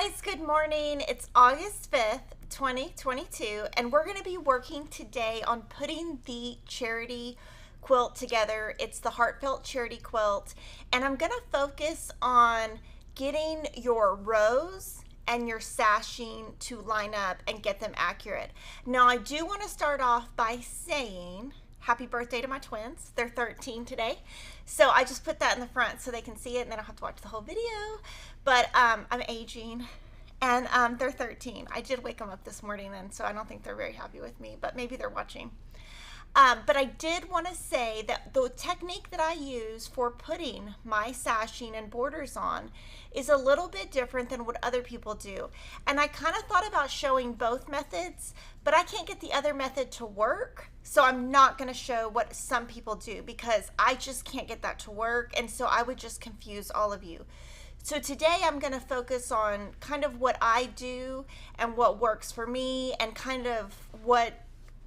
guys, good morning. It's August 5th, 2022, and we're going to be working today on putting the charity quilt together. It's the Heartfelt Charity Quilt, and I'm going to focus on getting your rows and your sashing to line up and get them accurate. Now, I do want to start off by saying happy birthday to my twins. They're 13 today. So I just put that in the front so they can see it and they don't have to watch the whole video. But I'm aging and they're 13. I did wake them up this morning, and so I don't think they're very happy with me, but maybe they're watching. But I did want to say that the technique that I use for putting my sashing and borders on is a little bit different than what other people do. And I kind of thought about showing both methods, but I can't get the other method to work. So I'm not going to show what some people do because I just can't get that to work. And so I would just confuse all of you. So today I'm going to focus on kind of what I do and what works for me and kind of what,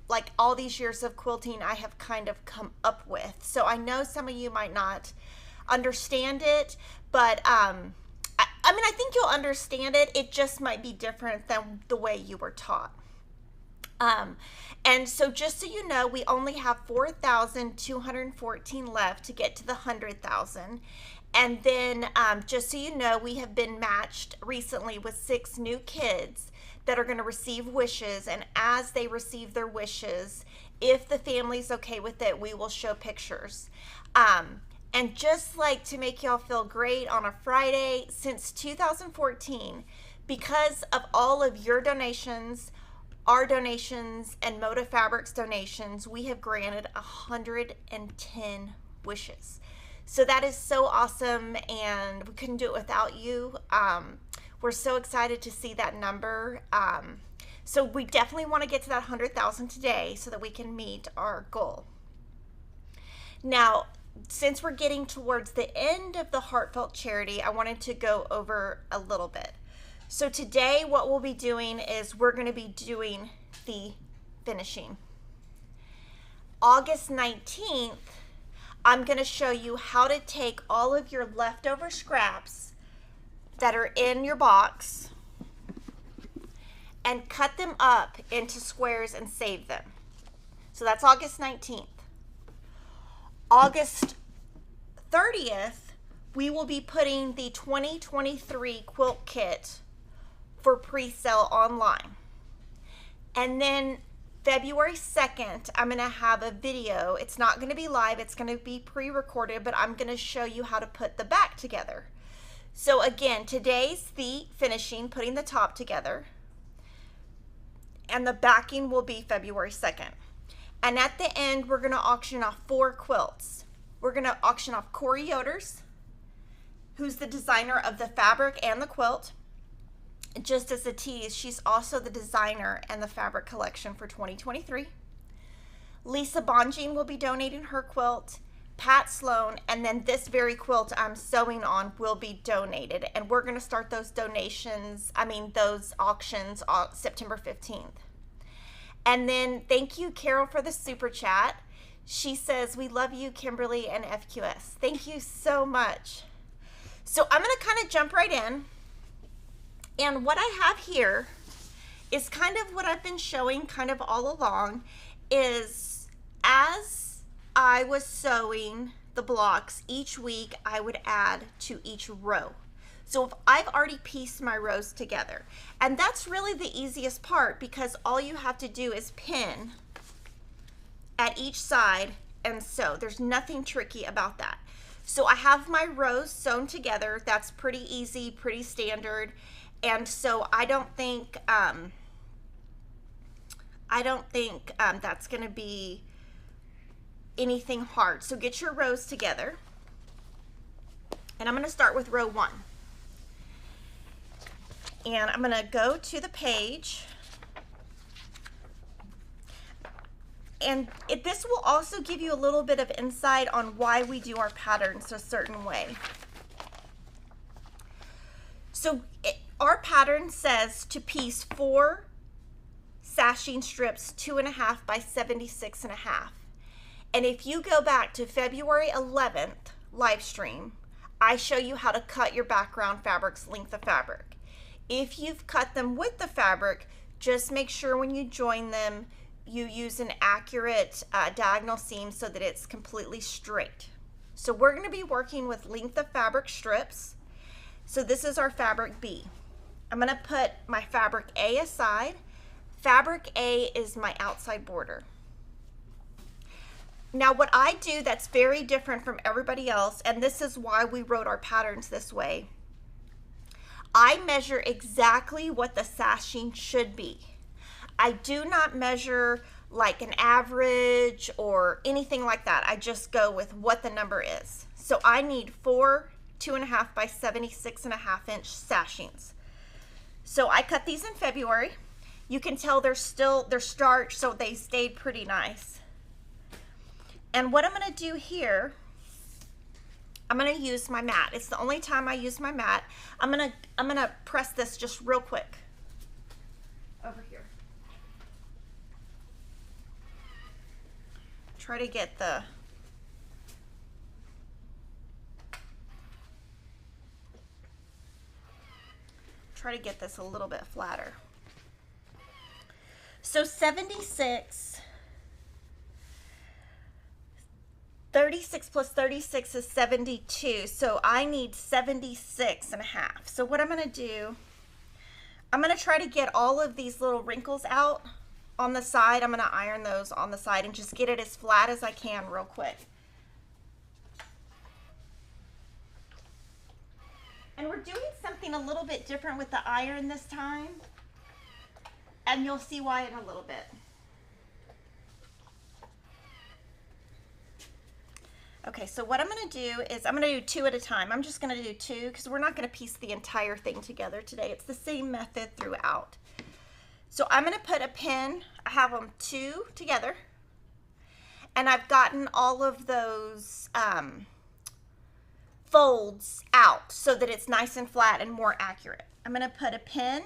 like, all these years of quilting I have kind of come up with. So I know some of you might not understand it, but I mean, I think you'll understand it. It just might be different than the way you were taught. And so just so you know, we only have 4,214 left to get to the 100,000. And then just so you know, we have been matched recently with 6 new kids that are going to receive wishes, and as they receive their wishes, if the family's okay with it, we will show pictures. And just like to make y'all feel great on a Friday, since 2014, because of all of your donations, our donations, and Moda Fabrics donations, we have granted 110 wishes. So that is so awesome, and we couldn't do it without you. We're so excited to see that number. So we definitely want to get to that 100,000 today so that we can meet our goal. Now, since we're getting towards the end of the Heartfelt Charity, I wanted to go over a little bit. So today what we'll be doing is we're going to be doing the finishing. August 19th, I'm going to show you how to take all of your leftover scraps that are in your box and cut them up into squares and save them. So that's August 19th. August 30th, we will be putting the 2023 quilt kit for pre-sale online. And then February 2nd, I'm going to have a video. It's not going to be live, it's going to be pre-recorded, but I'm going to show you how to put the back together. So again, today's the finishing, putting the top together, and the backing will be February 2nd. And at the end, we're going to auction off 4 quilts. We're going to auction off Corey Yoders, who's the designer of the fabric and the quilt. Just as a tease, she's also the designer and the fabric collection for 2023. Lisa Bonjean will be donating her quilt. Pat Sloan, and then this very quilt I'm sewing on will be donated, and we're going to start those those auctions on September 15th. And then thank you, Carol, for the super chat. She says, "We love you, Kimberly and FQS." Thank you so much. So I'm going to kind of jump right in, and what I have here is kind of what I've been showing kind of all along. Is as I was sewing the blocks each week, I would add to each row. So if I've already pieced my rows together, and that's really the easiest part because all you have to do is pin at each side and sew. There's nothing tricky about that. So I have my rows sewn together. That's pretty easy, pretty standard. And so I don't think that's going to be anything hard. So get your rows together, and I'm going to start with row 1, and I'm going to go to the page, and this will also give you a little bit of insight on why we do our patterns a certain way. So our pattern says to piece 4 sashing strips 2.5 by 76.5. And if you go back to February 11th live stream, I show you how to cut your background fabric's length of fabric. If you've cut them with the fabric, just make sure when you join them, you use an accurate diagonal seam so that it's completely straight. So we're going to be working with length of fabric strips. So this is our fabric B. I'm going to put my fabric A aside. Fabric A is my outside border. Now what I do that's very different from everybody else, and this is why we wrote our patterns this way, I measure exactly what the sashing should be. I do not measure like an average or anything like that. I just go with what the number is. So I need 4 2.5 by 76.5 inch sashings. So I cut these in February. You can tell they're starched, so they stayed pretty nice. And what I'm going to do here, I'm going to use my mat. It's the only time I use my mat. I'm going to press this just real quick over here. Try to get this a little bit flatter. So 76 plus 36 is 72. So I need 76.5. So what I'm going to do, I'm going to try to get all of these little wrinkles out on the side. I'm going to iron those on the side and just get it as flat as I can real quick. And we're doing something a little bit different with the iron this time. And you'll see why in a little bit. Okay, so what I'm going to do is I'm going to do 2 at a time. I'm just going to do 2 because we're not going to piece the entire thing together today. It's the same method throughout. So I'm going to put a pin. I have them 2 together. And I've gotten all of those folds out so that it's nice and flat and more accurate. I'm going to put a pin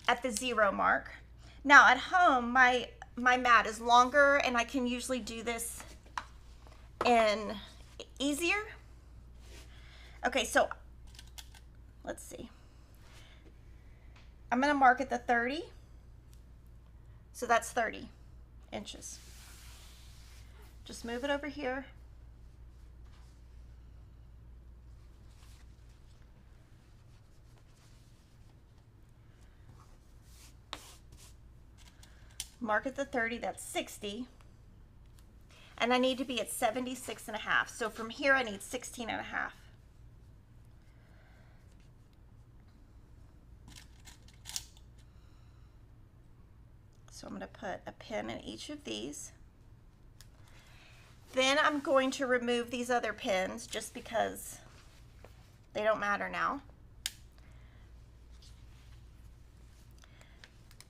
at the 0 mark. Now at home, my mat is longer and I can usually do this in easier. Okay, so let's see. I'm going to mark at the 30. So that's 30 inches. Just move it over here. Mark at the 30, that's 60. And I need to be at 76.5. So from here I need 16.5. So I'm going to put a pin in each of these. Then I'm going to remove these other pins just because they don't matter now.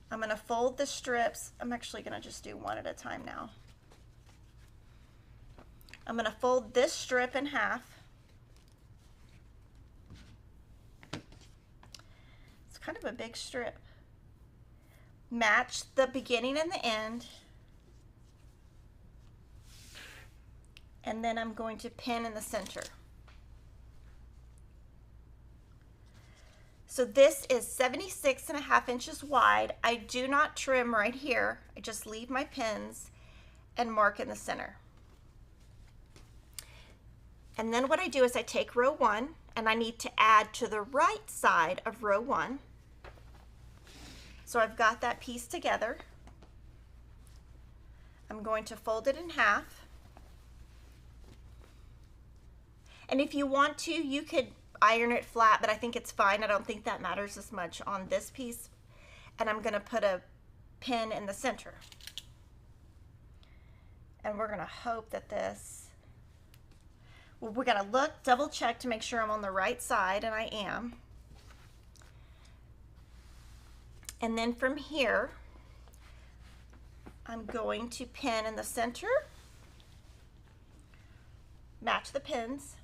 I'm going to fold the strips. I'm actually going to just do 1 at a time now. I'm going to fold this strip in half. It's kind of a big strip. Match the beginning and the end. And then I'm going to pin in the center. So this is 76.5 inches wide. I do not trim right here. I just leave my pins and mark in the center. And then what I do is I take row 1 and I need to add to the right side of row 1. So I've got that piece together. I'm going to fold it in half. And if you want to, you could iron it flat, but I think it's fine. I don't think that matters as much on this piece. And I'm going to put a pin in the center. And we're going to hope that this, well, we're going to look, double check to make sure I'm on the right side, and I am. And then from here, I'm going to pin in the center, match the pins.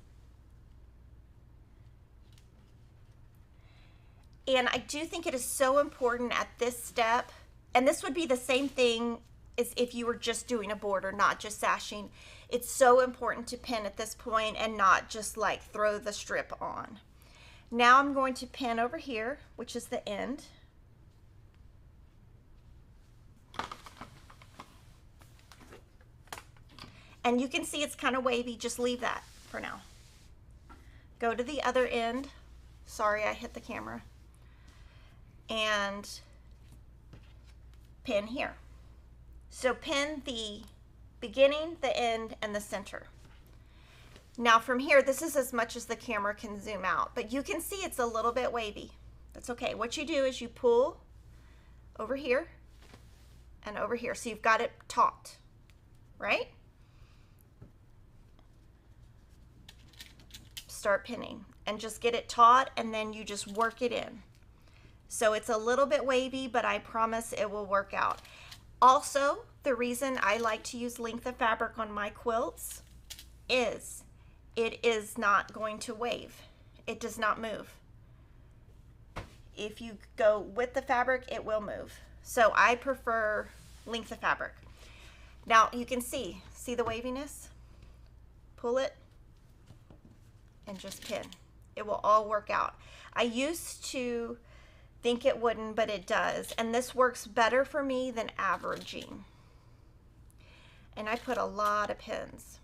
And I do think it is so important at this step, and this would be the same thing as if you were just doing a border, not just sashing. It's so important to pin at this point and not just like throw the strip on. Now I'm going to pin over here, which is the end. And you can see it's kind of wavy, just leave that for now. Go to the other end. Sorry, I hit the camera. And pin here. So pin the beginning, the end, and the center. Now from here, this is as much as the camera can zoom out, but you can see it's a little bit wavy. That's okay. What you do is you pull over here and over here. So you've got it taut, right? Start pinning and just get it taut, and then you just work it in. So it's a little bit wavy, but I promise it will work out. Also, the reason I like to use length of fabric on my quilts is it is not going to wave. It does not move. If you go with the fabric, it will move. So I prefer length of fabric. Now you can see the waviness? Pull it and just pin. It will all work out. I used to think it wouldn't, but it does. And this works better for me than averaging. And I put a lot of pins.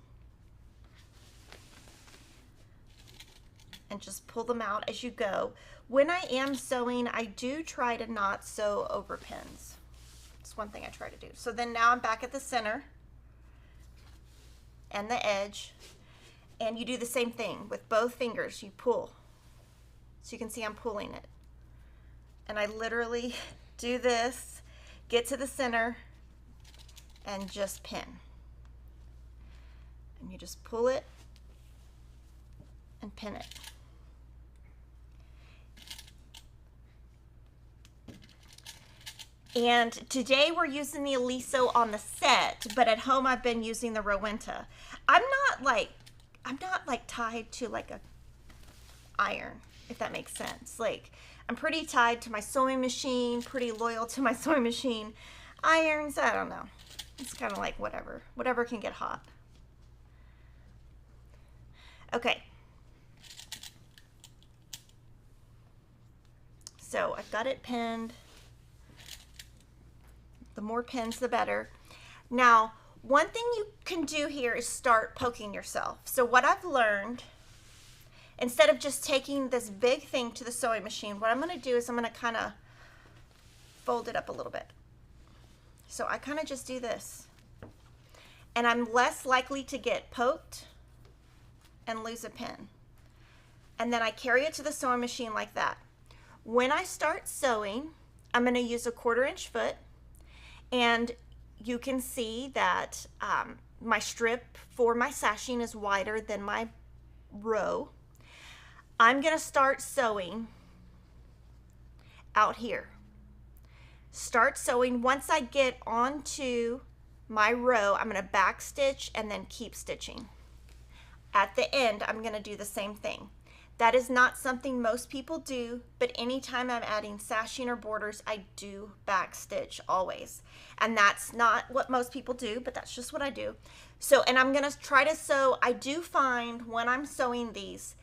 And just pull them out as you go. When I am sewing, I do try to not sew over pins. It's one thing I try to do. So then now I'm back at the center and the edge. And you do the same thing with both fingers. You pull. So you can see I'm pulling it. And I literally do this, get to the center, and just pin. And you just pull it and pin it. And today we're using the Aliso on the set, but at home I've been using the Rowenta. I'm not like tied to like a iron, if that makes sense. Like, I'm pretty tied to my sewing machine, pretty loyal to my sewing machine. Irons, I don't know. It's kind of like whatever can get hot. Okay. So I've got it pinned. The more pins, the better. Now, one thing you can do here is start poking yourself. So what I've learned, instead of just taking this big thing to the sewing machine, what I'm going to do is I'm going to kind of fold it up a little bit. So I kind of just do this. And I'm less likely to get poked and lose a pin. And then I carry it to the sewing machine like that. When I start sewing, I'm going to use a 1/4 inch foot. And you can see that my strip for my sashing is wider than my row. I'm going to start sewing out here. Start sewing. Once I get onto my row, I'm going to back stitch and then keep stitching. At the end, I'm going to do the same thing. That is not something most people do, but anytime I'm adding sashing or borders, I do back stitch always. And that's not what most people do, but that's just what I do. So, and I'm gonna try to sew. I do find when I'm sewing these,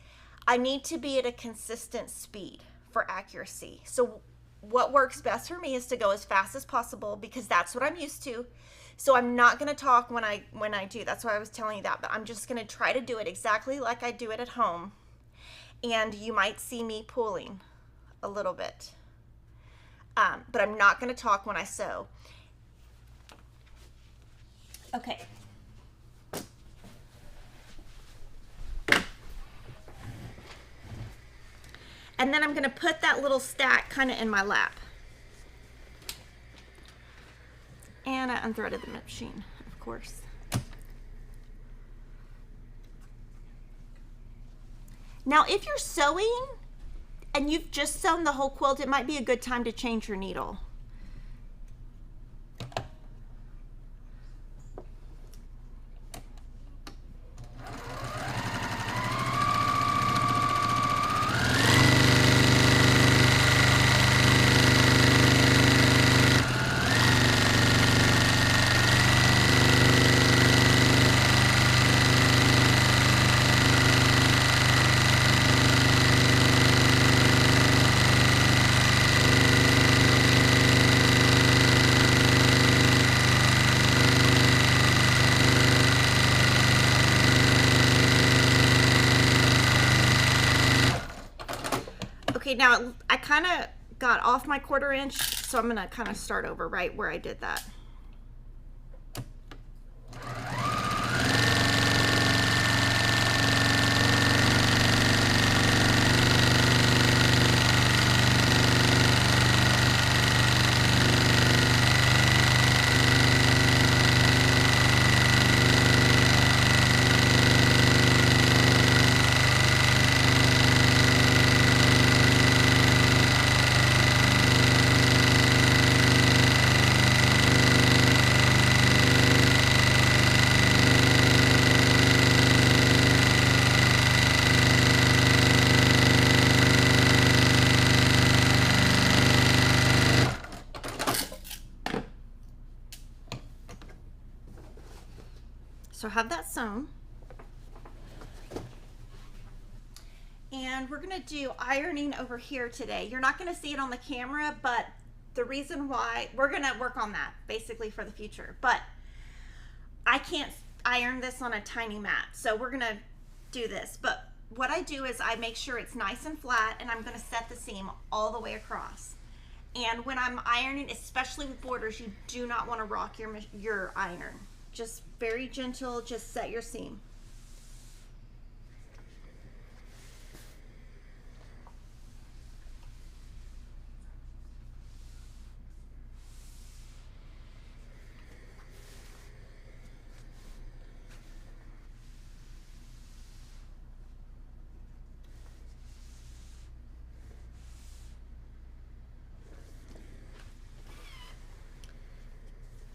I need to be at a consistent speed for accuracy. So what works best for me is to go as fast as possible because that's what I'm used to. So I'm not gonna talk when I do. That's why I was telling you that, but I'm just gonna try to do it exactly like I do it at home. And you might see me pulling a little bit, but I'm not going to talk when I sew. Okay. And then I'm going to put that little stack kind of in my lap. And I unthreaded the machine, of course. Now, if you're sewing and you've just sewn the whole quilt, it might be a good time to change your needle. Okay, now I kind of got off my 1/4 inch, so I'm going to kind of start over right where I did that. So have that sewn. And we're gonna do ironing over here today. You're not gonna see it on the camera, but the reason why, we're gonna work on that basically for the future, but I can't iron this on a tiny mat. So we're gonna do this. But what I do is I make sure it's nice and flat, and I'm gonna set the seam all the way across. And when I'm ironing, especially with borders, you do not wanna rock your iron. Just very gentle, just set your seam.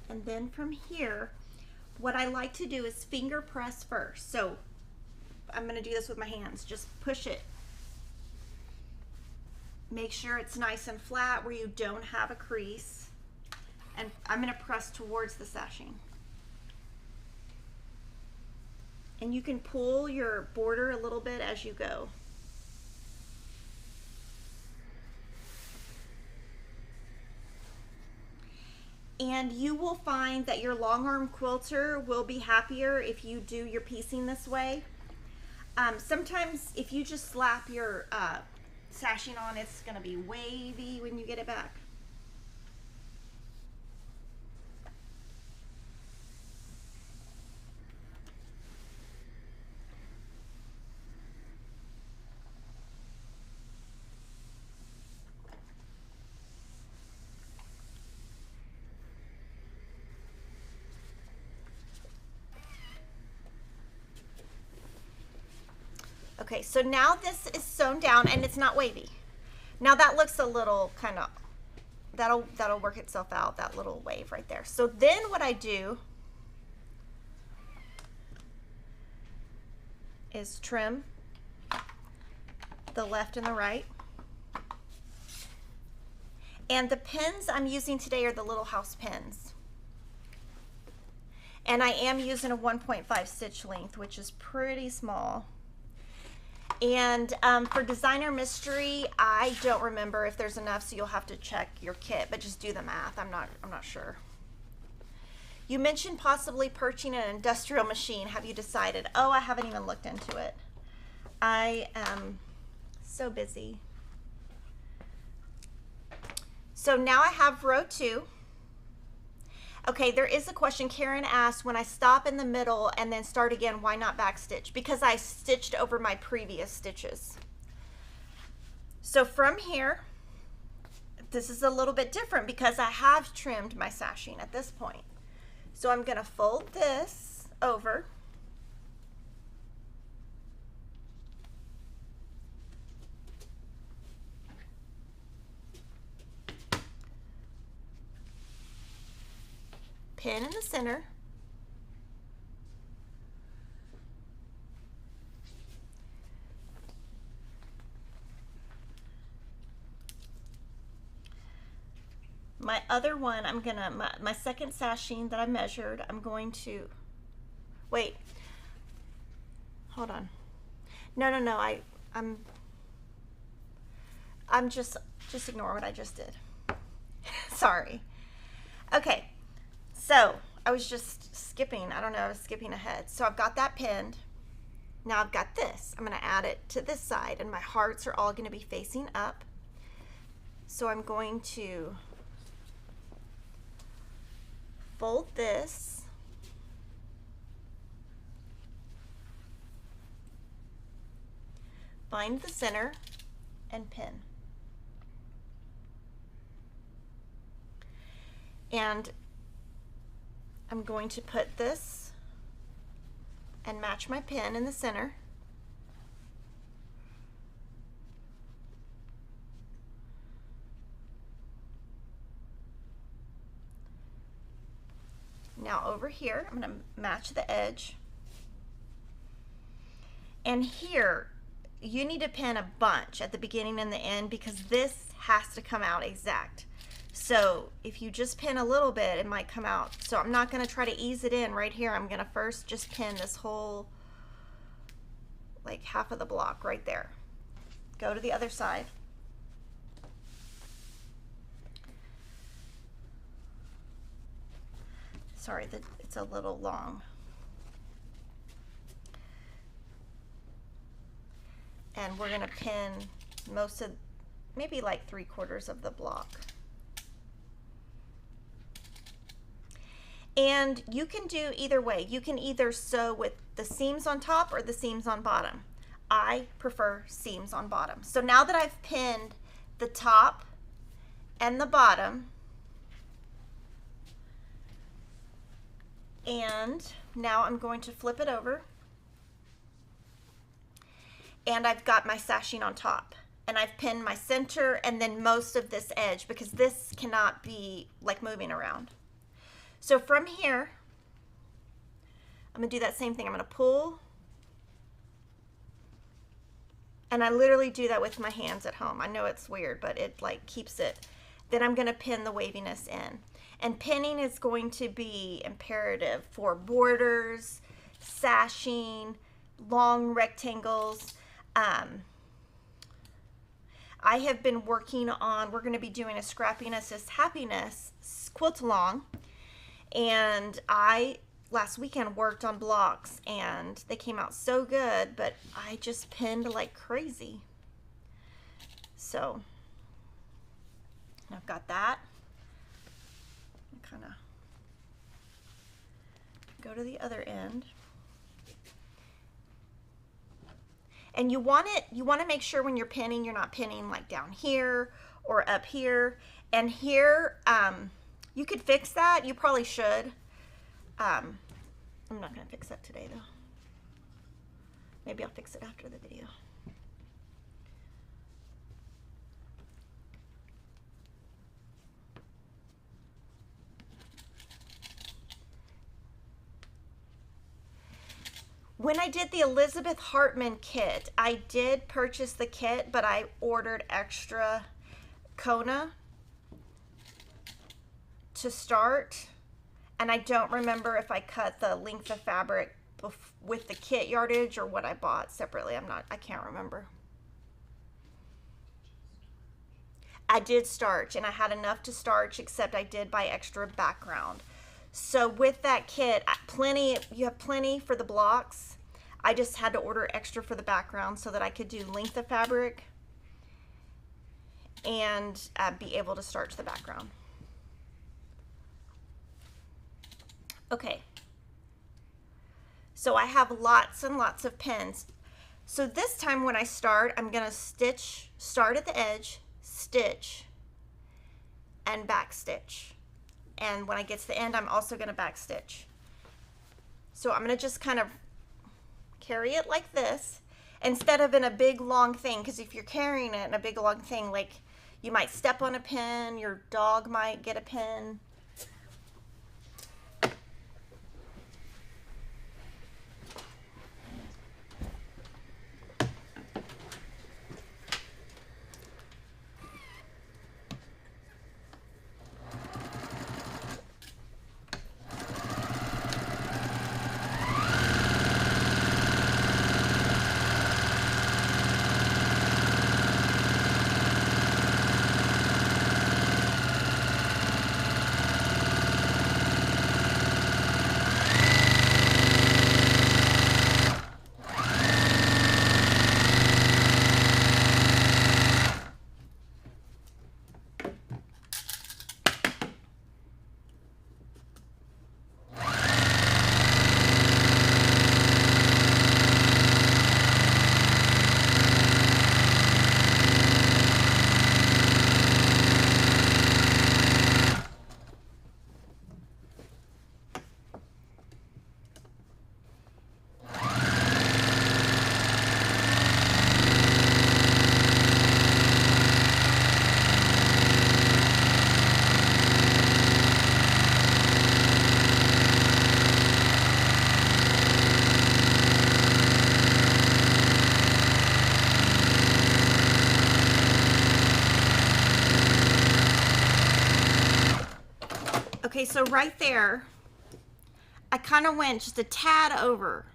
And then from here, what I like to do is finger press first. So I'm going to do this with my hands. Just push it. Make sure it's nice and flat where you don't have a crease. And I'm going to press towards the sashing. And you can pull your border a little bit as you go. And you will find that your long arm quilter will be happier if you do your piecing this way. Sometimes if you just slap your sashing on, it's going to be wavy when you get it back. Okay, so now this is sewn down and it's not wavy. Now that looks a little kind of, that'll work itself out, that little wave right there. So then what I do is trim the left and the right. And the pins I'm using today are the Little House pins. And I am using a 1.5 stitch length, which is pretty small. And for Designer Mystery, I don't remember if there's enough, so you'll have to check your kit, but just do the math. I'm not sure. You mentioned possibly purchasing an industrial machine. Have you decided? Oh, I haven't even looked into it. I am so busy. So now I have row 2. Okay, there is a question. Karen asked, when I stop in the middle and then start again, why not backstitch? Because I stitched over my previous stitches. So from here, this is a little bit different because I have trimmed my sashing at this point. So I'm going to fold this over. Pin in the center. My other one, I'm gonna, my second sashing that I measured, I'm going to, wait, hold on. No, I'm just ignore what I just did. Sorry. Okay. So I was just skipping, I don't know, I was skipping ahead. So I've got that pinned. Now I've got this. I'm going to add it to this side, and my hearts are all going to be facing up. So I'm going to fold this, find the center, and pin. And I'm going to put this and match my pin in the center. Now over here, I'm going to match the edge. And here, you need to pin a bunch at the beginning and the end because this has to come out exact. So if you just pin a little bit, it might come out. So I'm not going to try to ease it in right here. I'm going to first just pin this whole, like half of the block right there. Go to the other side. Sorry, it's a little long. And we're going to pin most of, maybe like 3/4 of the block. And you can do either way. You can either sew with the seams on top or the seams on bottom. I prefer seams on bottom. So now that I've pinned the top and the bottom, and now I'm going to flip it over, and I've got my sashing on top, and I've pinned my center and then most of this edge because this cannot be like moving around. So from here, I'm going to do that same thing. I'm going to pull, and I literally do that with my hands at home. I know it's weird, but it like keeps it. Then I'm going to pin the waviness in. And pinning is going to be imperative for borders, sashing, long rectangles. I have been working on, we're going to be doing a Scrappiness is Happiness quilt along. And I last weekend worked on blocks and they came out so good, but I just pinned like crazy. So I've got that. Kind of go to the other end. And you want to make sure when you're pinning, you're not pinning like down here or up here. And here, you could fix that. You probably should. I'm not going to fix that today though. Maybe I'll fix it after the video. When I did the Elizabeth Hartman kit, I did purchase the kit, but I ordered extra Kona to start, and I don't remember if I cut the length of fabric with the kit yardage or what I bought separately. I can't remember. I did starch, and I had enough to starch, except I did buy extra background. So with that kit, you have plenty for the blocks. I just had to order extra for the background so that I could do length of fabric and be able to starch the background. Okay, so I have lots and lots of pins. So this time when I start, I'm gonna start at the edge, stitch, and back stitch. And when I get to the end, I'm also gonna back stitch. So I'm gonna just kind of carry it like this instead of in a big long thing, because if you're carrying it in a big long thing, like you might step on a pin, your dog might get a pin. Okay, so right there, I kind of went just a tad over.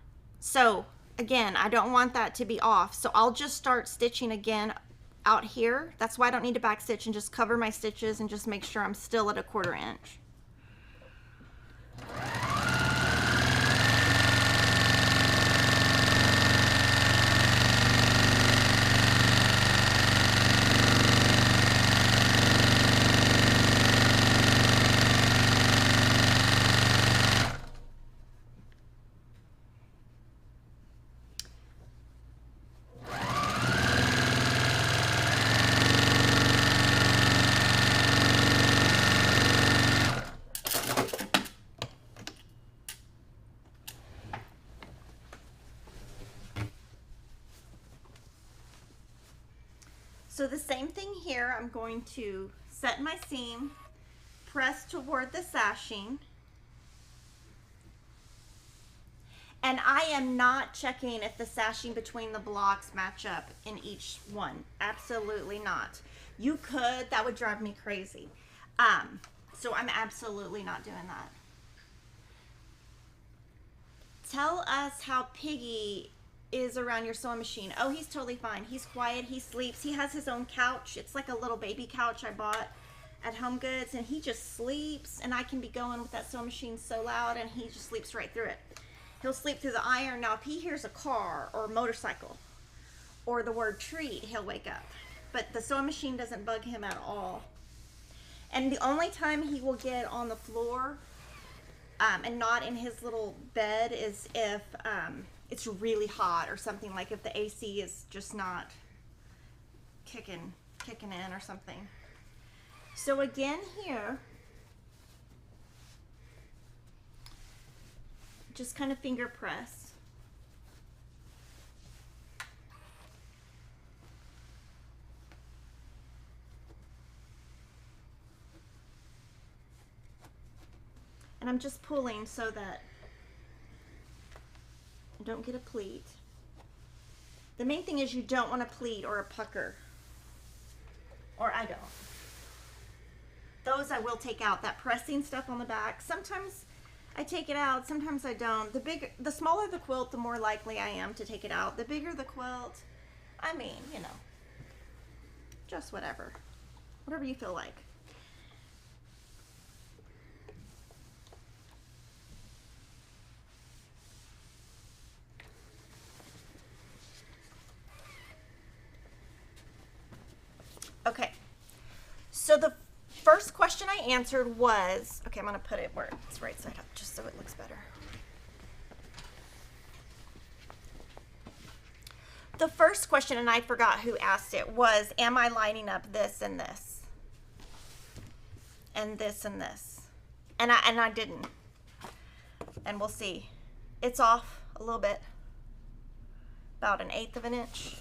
So again, I don't want that to be off. So I'll just start stitching again out here. That's why I don't need to back stitch, and just cover my stitches and just make sure I'm still at a 1/4 inch. So the same thing here, I'm going to set my seam, press toward the sashing, and I am not checking if the sashing between the blocks match up in each one. Absolutely not. You could, that would drive me crazy. So I'm absolutely not doing that. Tell us how Piggy is around your sewing machine. Oh, he's totally fine. He's quiet. He sleeps. He has his own couch. It's like a little baby couch I bought at Home Goods, and he just sleeps, and I can be going with that sewing machine so loud, and he just sleeps right through it. He'll sleep through the iron. Now, if he hears a car or a motorcycle or the word treat, he'll wake up. But the sewing machine doesn't bug him at all. And the only time he will get on the floor and not in his little bed is if it's really hot or something, like if the AC is just not kicking in or something. So again here, just kind of finger press. And I'm just pulling so that I don't get a pleat. The main thing is you don't want a pleat or a pucker. Or I don't. Those I will take out. That pressing stuff on the back. Sometimes I take it out, sometimes I don't. The smaller the quilt, the more likely I am to take it out. The bigger the quilt, I mean, you know, just whatever. Whatever you feel like. Okay, so the first question I answered was, okay, I'm going to put it where it's right side up just so it looks better. The first question, and I forgot who asked it, was, am I lining up this and this? And this and this? And I didn't. And we'll see. It's off a little bit. About 1/8 of an inch.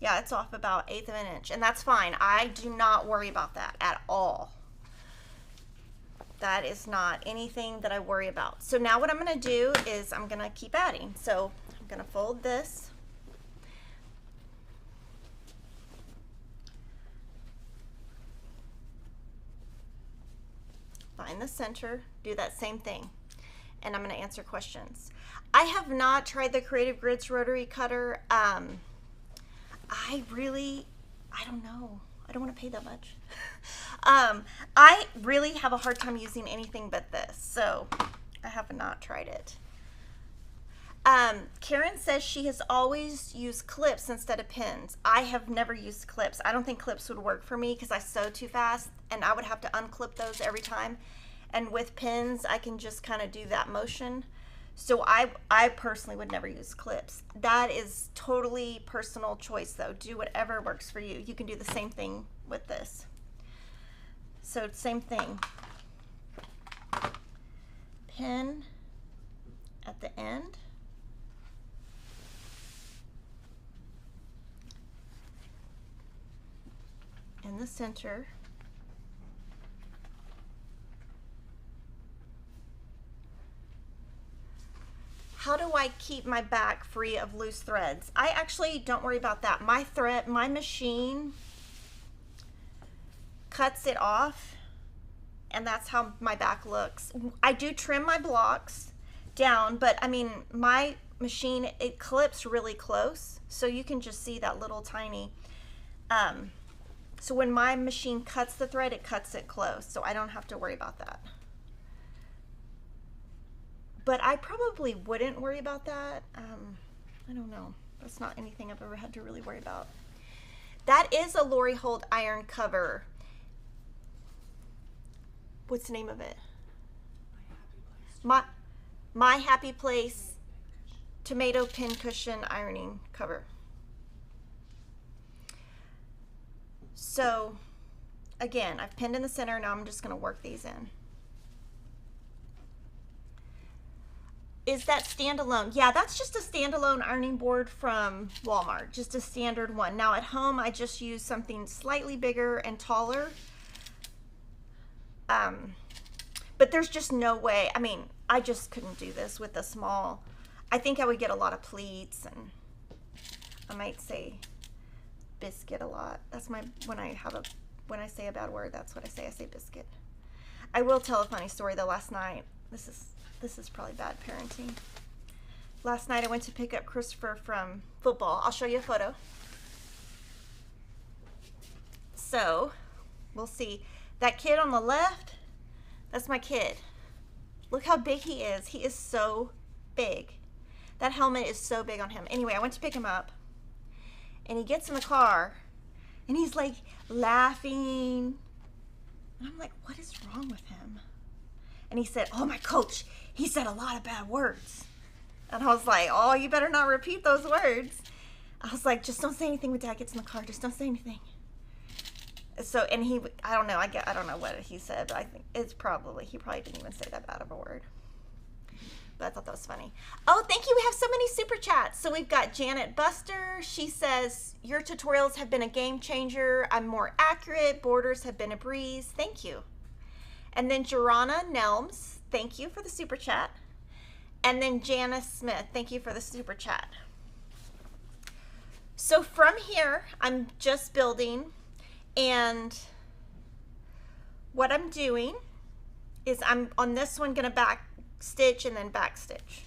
Yeah, it's off about 1/8 of an inch, and that's fine. I do not worry about that at all. That is not anything that I worry about. So now what I'm going to do is I'm going to keep adding. So I'm going to fold this. Find the center, do that same thing, and I'm going to answer questions. I have not tried the Creative Grids rotary cutter. I don't know. I don't want to pay that much. I really have a hard time using anything but this, so I have not tried it. Karen says she has always used clips instead of pins. I have never used clips. I don't think clips would work for me because I sew too fast, and I would have to unclip those every time. And with pins, I can just kind of do that motion. So I personally would never use clips. That is totally personal choice though. Do whatever works for you. You can do the same thing with this. So same thing. Pin at the end. In the center. How do I keep my back free of loose threads? I actually don't worry about that. My machine cuts it off and that's how my back looks. I do trim my blocks down, but I mean, my machine, it clips really close, so you can just see that little tiny, so when my machine cuts the thread, it cuts it close, so I don't have to worry about that. But I probably wouldn't worry about that. I don't know. That's not anything I've ever had to really worry about. That is a Lori Holt iron cover. What's the name of it? My Happy Place tomato pin cushion ironing cover. So again, I've pinned in the center. Now I'm just going to work these in. Is that standalone? Yeah, that's just a standalone ironing board from Walmart, just a standard one. Now at home, I just use something slightly bigger and taller. But there's just no way. I mean, I just couldn't do this with a small. I think I would get a lot of pleats, and I might say biscuit a lot. That's my, when I say a bad word, that's what I say biscuit. I will tell a funny story though. Last night, this is probably bad parenting. Last night I went to pick up Christopher from football. I'll show you a photo. So, we'll see. That kid on the left, that's my kid. Look how big he is. He is so big. That helmet is so big on him. Anyway, I went to pick him up, and he gets in the car, and he's like laughing. And I'm like, what is wrong with him? And he said, oh, my coach, he said a lot of bad words. And I was like, oh, you better not repeat those words. I was like, just don't say anything when Dad gets in the car. Just don't say anything. So, and he, I don't know, I don't know what he said, but I think he probably didn't even say that bad of a word. But I thought that was funny. Oh, thank you. We have so many super chats. So we've got Janet Buster. She says, your tutorials have been a game changer. I'm more accurate. Borders have been a breeze. Thank you. And then Jorana Nelms, thank you for the super chat. And then Janice Smith, thank you for the super chat. So from here, I'm just building, and what I'm doing is I'm on this one gonna back stitch and then back stitch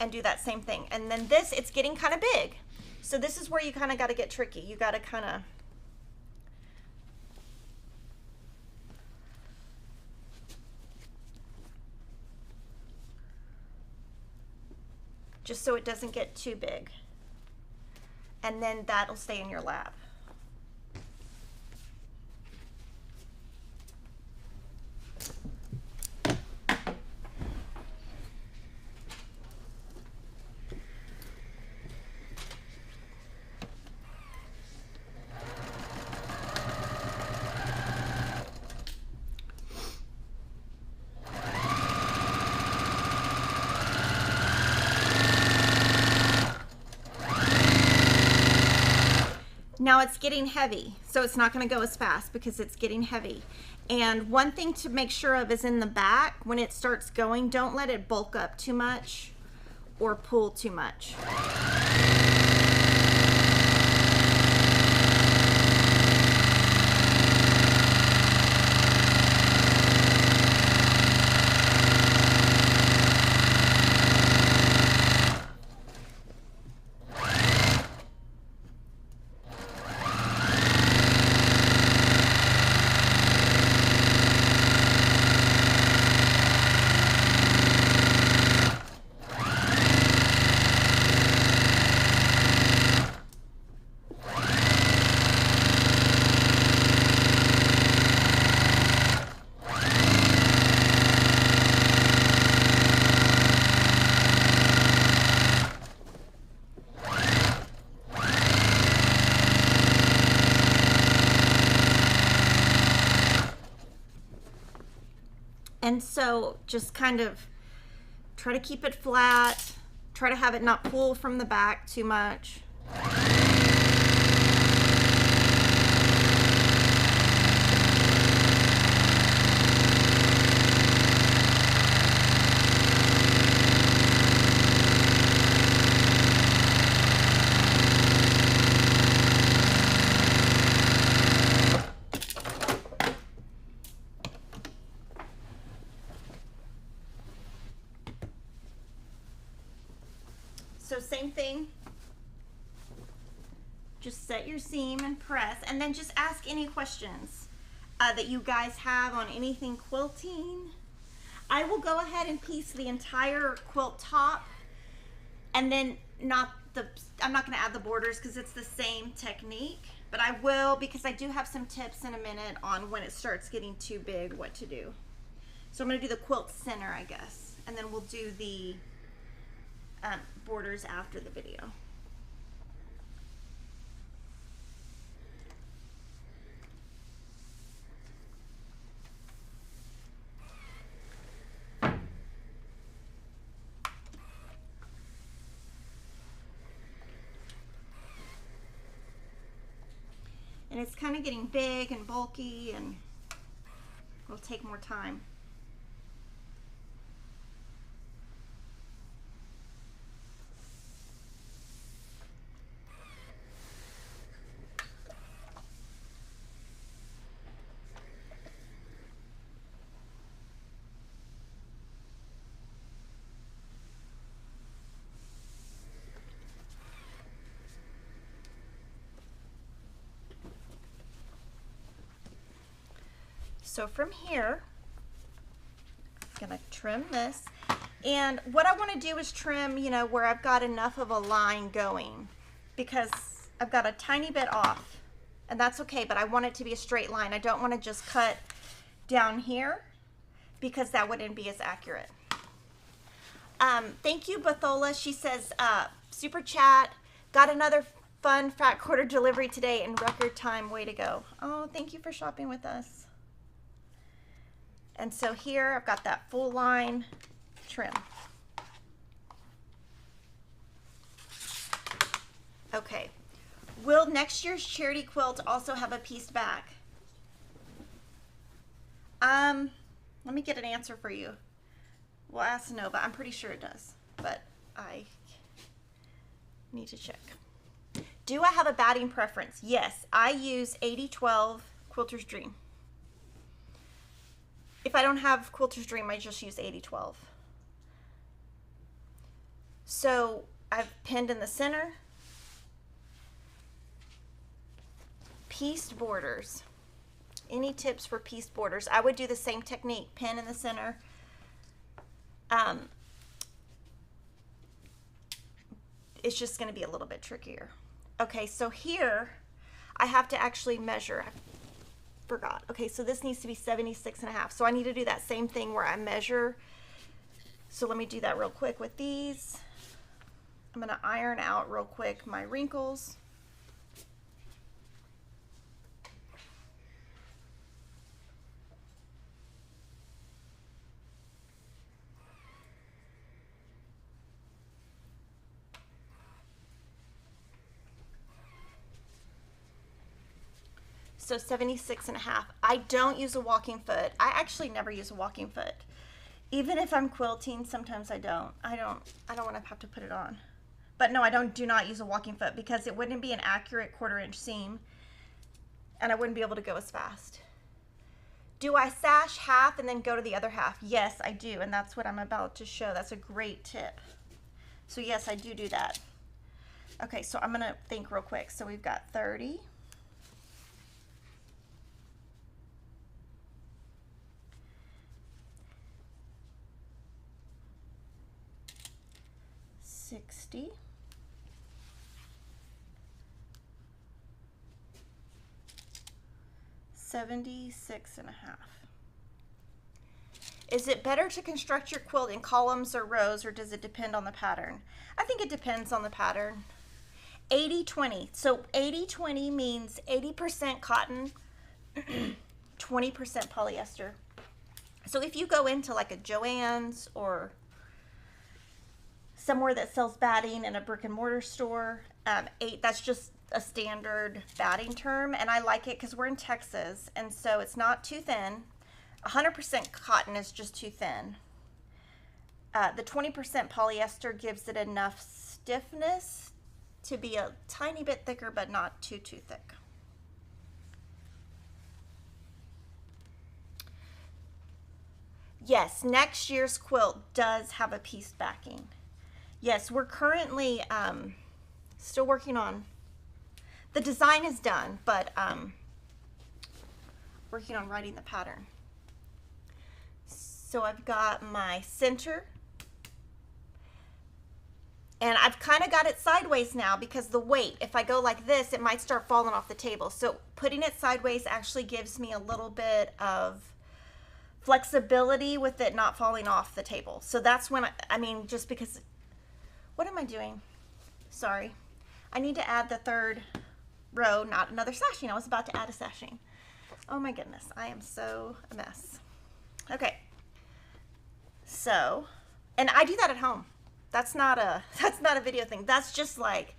and do that same thing. And then this, it's getting kind of big. So this is where you kind of got to get tricky. You got to kind of just so it doesn't get too big. And then that'll stay in your lap. Now it's getting heavy, so it's not going to go as fast because it's getting heavy. And one thing to make sure of is in the back, when it starts going, don't let it bulk up too much or pull too much. And so just kind of try to keep it flat, try to have it not pull from the back too much. So same thing. Just set your seam and press, and then just ask any questions that you guys have on anything quilting. I will go ahead and piece the entire quilt top, and then I'm not going to add the borders because it's the same technique, but I will, because I do have some tips in a minute on when it starts getting too big, what to do. So I'm going to do the quilt center, I guess, and then we'll do the borders after the video. And it's kind of getting big and bulky, and it'll take more time. So from here, I'm gonna trim this. And what I wanna do is trim, you know, where I've got enough of a line going, because I've got a tiny bit off, and that's okay, but I want it to be a straight line. I don't wanna just cut down here, because that wouldn't be as accurate. Thank you, Bathola. She says, super chat, got another fun fat quarter delivery today in record time, way to go. Oh, thank you for shopping with us. And so here I've got that full line trim. Okay, will next year's charity quilt also have a pieced back? Let me get an answer for you. We'll ask Nova. I'm pretty sure it does, but I need to check. Do I have a batting preference? Yes, I use 80-12 Quilter's Dream. If I don't have Quilter's Dream, I just use 80-12. So I've pinned in the center. Pieced borders. Any tips for pieced borders? I would do the same technique, pin in the center. It's just going to be a little bit trickier. Okay, so here I have to actually measure. I forgot. Okay, so this needs to be 76.5. So I need to do that same thing where I measure. So let me do that real quick with these. I'm going to iron out real quick my wrinkles. So 76.5. I don't use a walking foot. I actually never use a walking foot. Even if I'm quilting, sometimes I don't. I don't want to have to put it on. But no, I do not use a walking foot because it wouldn't be an accurate 1/4 inch seam and I wouldn't be able to go as fast. Do I sash half and then go to the other half? Yes, I do, and that's what I'm about to show. That's a great tip. So yes, I do that. Okay, so I'm gonna think real quick. So we've got 30. 60, 76.5. Is it better to construct your quilt in columns or rows, or does it depend on the pattern? I think it depends on the pattern. 80-20. So 80-20 means 80% cotton, 20% polyester. So if you go into like a Joann's or somewhere that sells batting in a brick and mortar store, that's just a standard batting term, and I like it because we're in Texas, and so it's not too thin. 100% cotton is just too thin. The 20% polyester gives it enough stiffness to be a tiny bit thicker, but not too thick. Yes, next year's quilt does have a pieced backing. Yes, we're currently still working on, the design is done, but working on writing the pattern. So I've got my center, and I've kind of got it sideways now because the weight, if I go like this, it might start falling off the table. So putting it sideways actually gives me a little bit of flexibility with it not falling off the table. So that's when I mean, just because, what am I doing? Sorry. I need to add the third row, not another sashing. I was about to add a sashing. Oh my goodness, I am so a mess. Okay. So, and I do that at home. That's not a video thing. That's just like,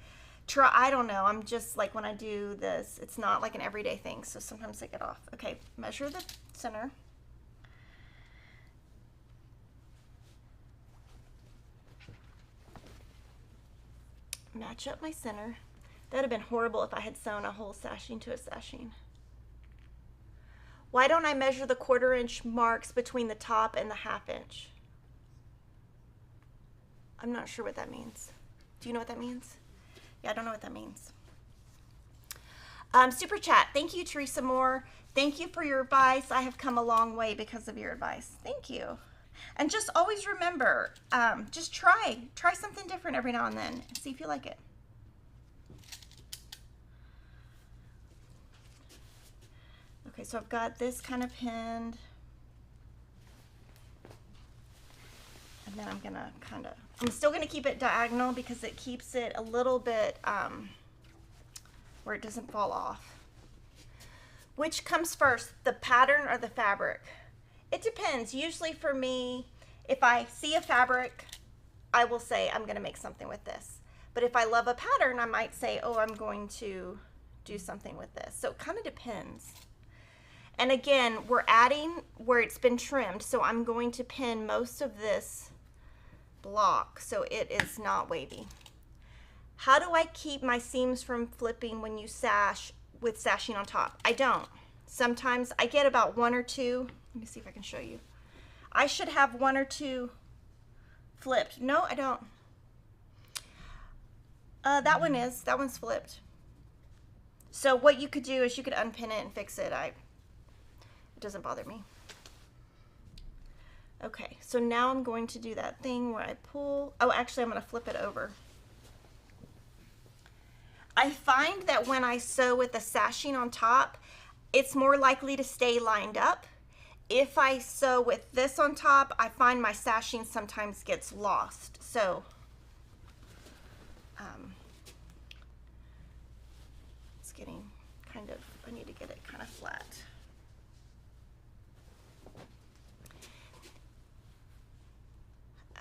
I don't know. I'm just like, when I do this, it's not like an everyday thing. So sometimes I get off. Okay, measure the center. Match up my center. That would have been horrible if I had sewn a whole sashing to a sashing. Why don't I measure the 1/4 inch marks between the top and the 1/2 inch? I'm not sure what that means. Do you know what that means? Yeah, I don't know what that means. Super chat. Thank you, Teresa Moore. Thank you for your advice. I have come a long way because of your advice. Thank you. And just always remember, just try something different every now and then and see if you like it. Okay, so I've got this kind of pinned. And then I'm gonna I'm still gonna keep it diagonal because it keeps it a little bit where it doesn't fall off. Which comes first, the pattern or the fabric? It depends. Usually for me, if I see a fabric, I will say I'm gonna make something with this. But if I love a pattern, I might say, oh, I'm going to do something with this. So it kind of depends. And again, we're adding where it's been trimmed, so I'm going to pin most of this block so it is not wavy. How do I keep my seams from flipping when you sash with sashing on top? I don't. Sometimes I get about 1 or 2. Let me see if I can show you. I should have 1 or 2 flipped. No, I don't. That one's flipped. So what you could do is you could unpin it and fix it. It doesn't bother me. Okay, so now I'm going to do that thing where I pull. Oh, actually, I'm going to flip it over. I find that when I sew with the sashing on top, it's more likely to stay lined up. If I sew with this on top, I find my sashing sometimes gets lost. So, it's getting kind of, I need to get it kind of flat.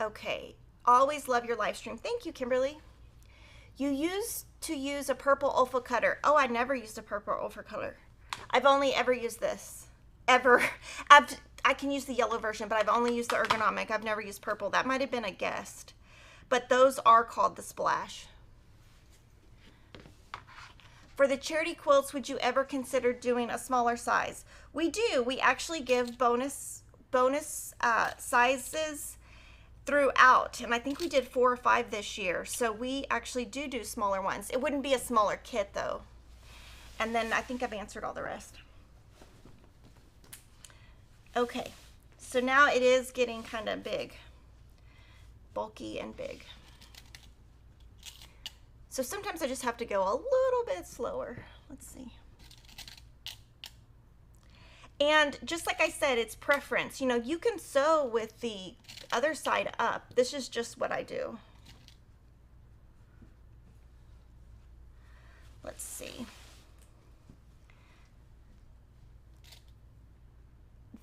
Okay, always love your live stream. Thank you, Kimberly. You used to use a purple Olfa cutter. Oh, I never used a purple Olfa cutter. I've only ever used this. Ever. I can use the yellow version, but I've only used the ergonomic. I've never used purple. That might have been a guest. But those are called the Splash. For the charity quilts, would you ever consider doing a smaller size? We do. We actually give bonus sizes throughout, and I think we did 4 or 5 this year, so we actually do smaller ones. It wouldn't be a smaller kit though. And then I think I've answered all the rest. Okay, so now it is getting kind of big, bulky and big. So sometimes I just have to go a little bit slower. Let's see. And just like I said, it's preference. You know, you can sew with the other side up. This is just what I do. Let's see.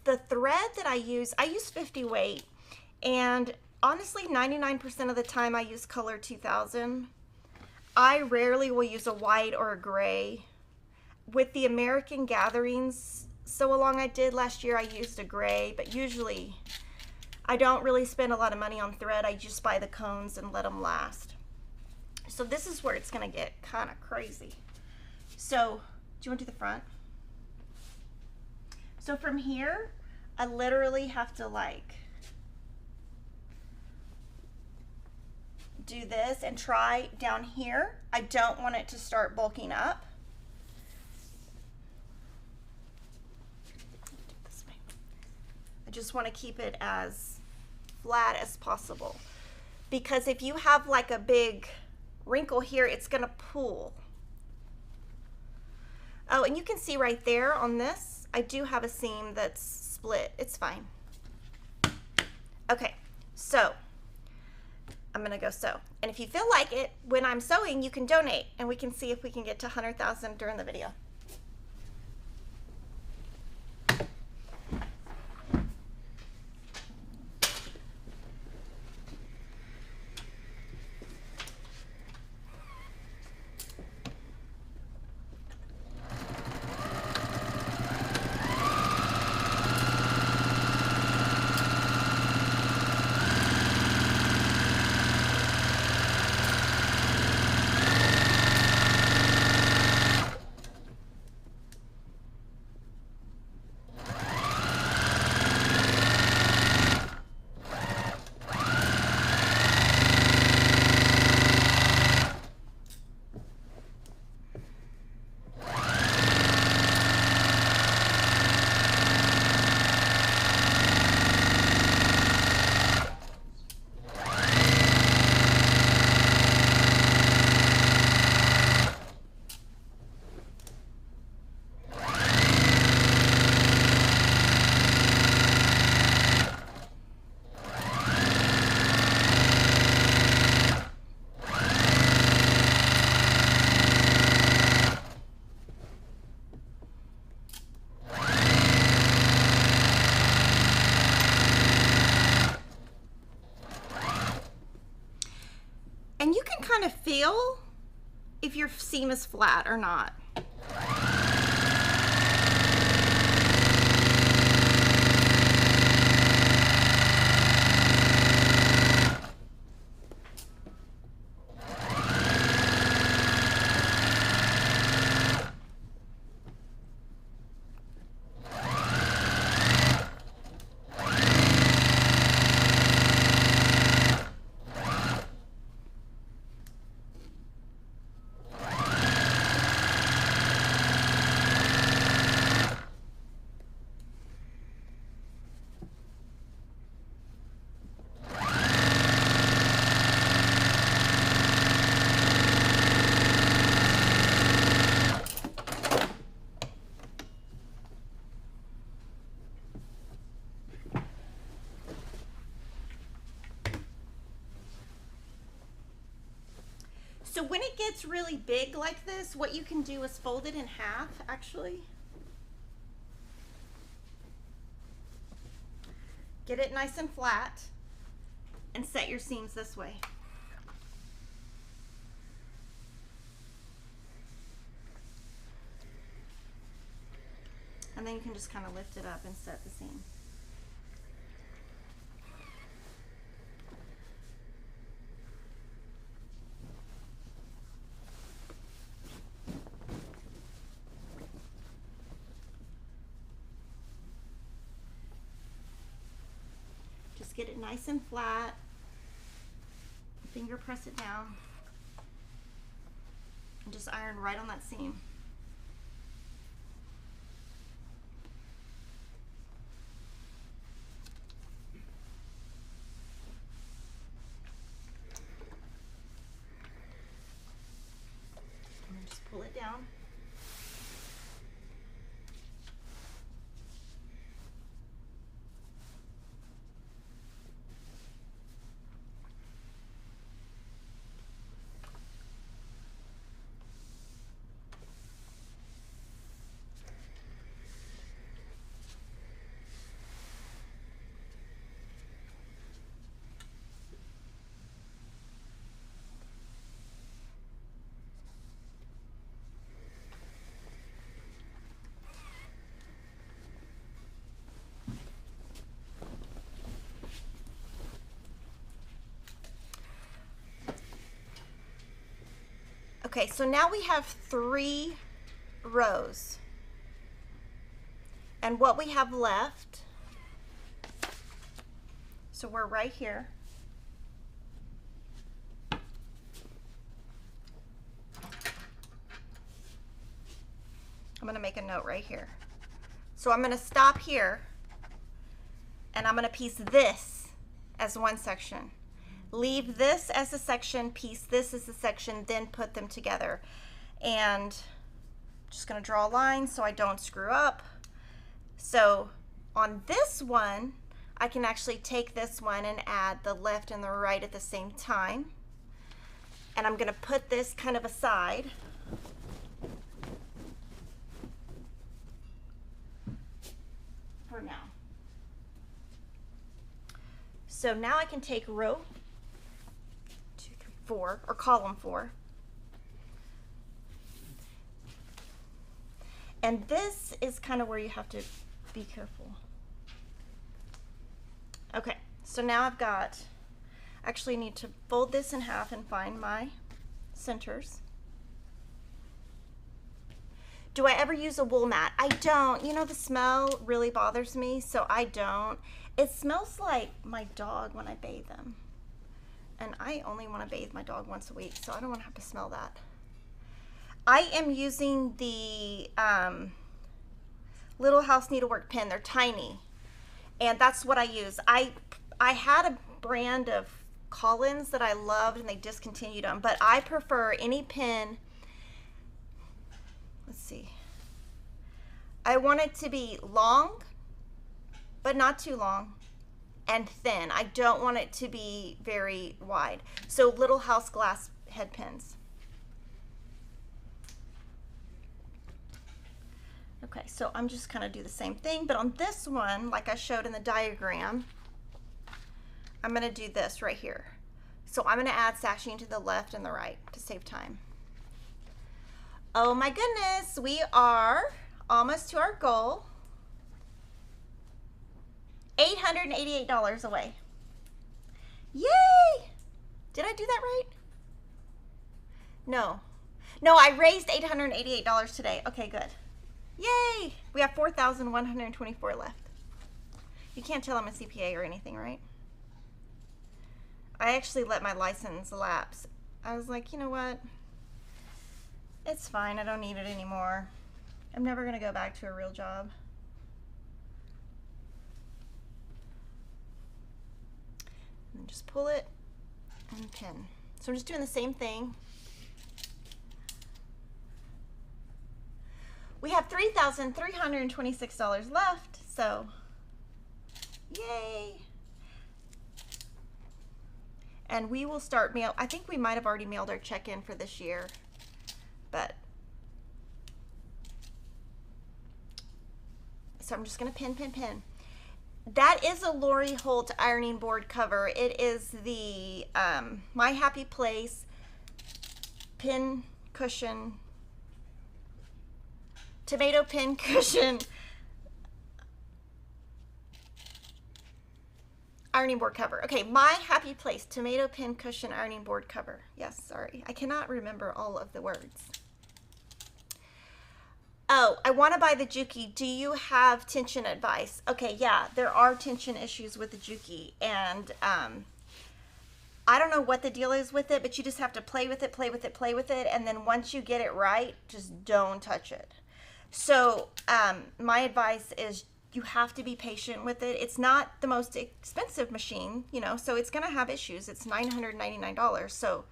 The thread that I use 50 weight, and honestly 99% of the time I use color 2000. I rarely will use a white or a gray. With the American Gatherings sew along I did last year, I used a gray, but usually I don't really spend a lot of money on thread. I just buy the cones and let them last. So this is where it's gonna get kind of crazy. So do you want to do the front? So from here, I literally have to like do this and try down here. I don't want it to start bulking up. I just want to keep it as flat as possible, because if you have like a big wrinkle here, it's going to pull. Oh, and you can see right there on this, I do have a seam that's split. It's fine. Okay, so I'm going to go sew. And if you feel like it, when I'm sewing, you can donate, and we can see if we can get to 100,000 during the video. And you can kind of feel if your seam is flat or not. So when it gets really big like this, what you can do is fold it in half, actually. Get it nice and flat and set your seams this way. And then you can just kind of lift it up and set the seam. Just get it nice and flat. Finger press it down. And just iron right on that seam. And just pull it down. Okay, so now we have 3 rows. And what we have left, so we're right here. going to make a note right here. So I'm going to stop here, and I'm going to piece this as one section. Leave this as a section, piece this as a section, then put them together. And just going to draw a line so I don't screw up. So on this one, I can actually take this one and add the left and the right at the same time. And I'm going to put this kind of aside. For now. So now I can take row 2, 3, 4, or column 4. And this is kind of where you have to be careful. Okay, so now I've got, actually need to fold this in half and find my centers. Do I ever use a wool mat? I don't. You know, the smell really bothers me, so I don't. It smells like my dog when I bathe them. And I only want to bathe my dog once a week, so I don't want to have to smell that. I am using the Little House Needlework pen. They're tiny, and that's what I use. I had a brand of Collins that I loved, and they discontinued them, but I prefer any pen. Let's see. I want it to be long, but not too long, and thin. I don't want it to be very wide. So Little House glass head pens. Okay, so I'm just kind of do the same thing, but on this one, like I showed in the diagram, I'm going to do this right here. So I'm going to add sashing to the left and the right to save time. Oh my goodness, we are almost to our goal. $888 away. Yay! Did I do that right? No. No, I raised $888 today. Okay, good. Yay! We have 4,124 left. You can't tell I'm a CPA or anything, right? I actually let my license lapse. I was like, you know what? It's fine. I don't need it anymore. I'm never going to go back to a real job. And just pull it and pin. So I'm just doing the same thing. We have $3,326 left, so yay. And we will start mail. I think we might have already mailed our check-in for this year, but so I'm just gonna pin, pin, pin. That is a Lori Holt ironing board cover. It is the My Happy Place pin cushion, tomato pin cushion ironing board cover. Okay, My Happy Place tomato pin cushion ironing board cover. Yes, sorry. I cannot remember all of the words. Oh, I want to buy the Juki. Do you have tension advice? Okay, yeah, there are tension issues with the Juki, and I don't know what the deal is with it, but you just have to play with it, play with it, play with it, and then once you get it right, just don't touch it. So my advice is you have to be patient with it. It's not the most expensive machine, you know, so it's going to have issues. It's $999, so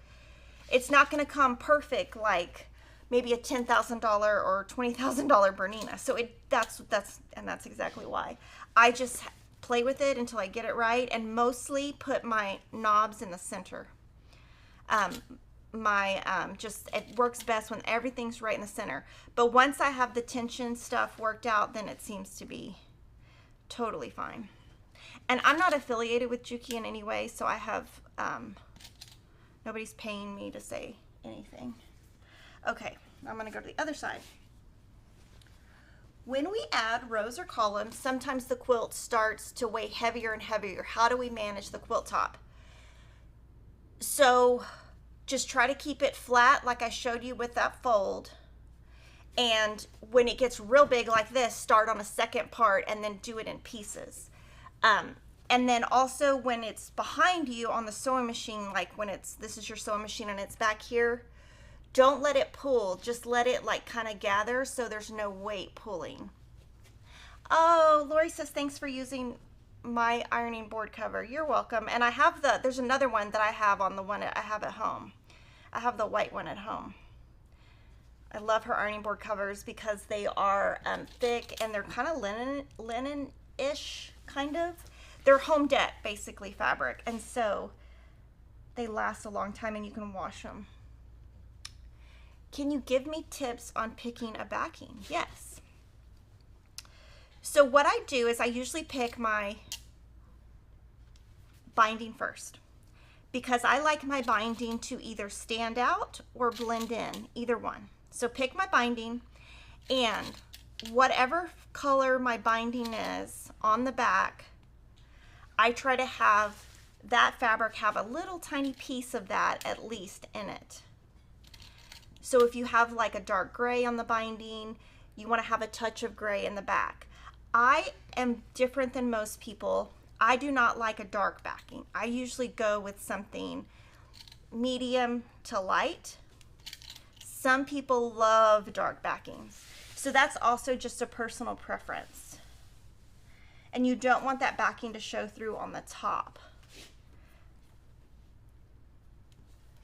it's not going to come perfect like maybe a $10,000 or $20,000 Bernina. So that's exactly why. I just play with it until I get it right, and mostly put my knobs in the center. It works best when everything's right in the center. But once I have the tension stuff worked out, then it seems to be totally fine. And I'm not affiliated with Juki in any way, so I have nobody's paying me to say anything. Okay, I'm going to go to the other side. When we add rows or columns, sometimes the quilt starts to weigh heavier and heavier. How do we manage the quilt top? So just try to keep it flat like I showed you with that fold. And when it gets real big like this, start on a second part and then do it in pieces. And then also when it's behind you on the sewing machine, like when this is your sewing machine and it's back here, don't let it pull. Just let it like kind of gather so there's no weight pulling. Oh, Lori says, thanks for using my ironing board cover. You're welcome. And I have there's another one that I have on the one I have at home. I have the white one at home. I love her ironing board covers because they are thick and they're kind of linen-ish, kind of. They're home deck, basically, fabric. And so they last a long time and you can wash them. Can you give me tips on picking a backing? Yes. So what I do is I usually pick my binding first because I like my binding to either stand out or blend in, either one. So pick my binding, and whatever color my binding is on the back, I try to have that fabric have a little tiny piece of that at least in it. So if you have like a dark gray on the binding, you want to have a touch of gray in the back. I am different than most people. I do not like a dark backing. I usually go with something medium to light. Some people love dark backings. So that's also just a personal preference. And you don't want that backing to show through on the top.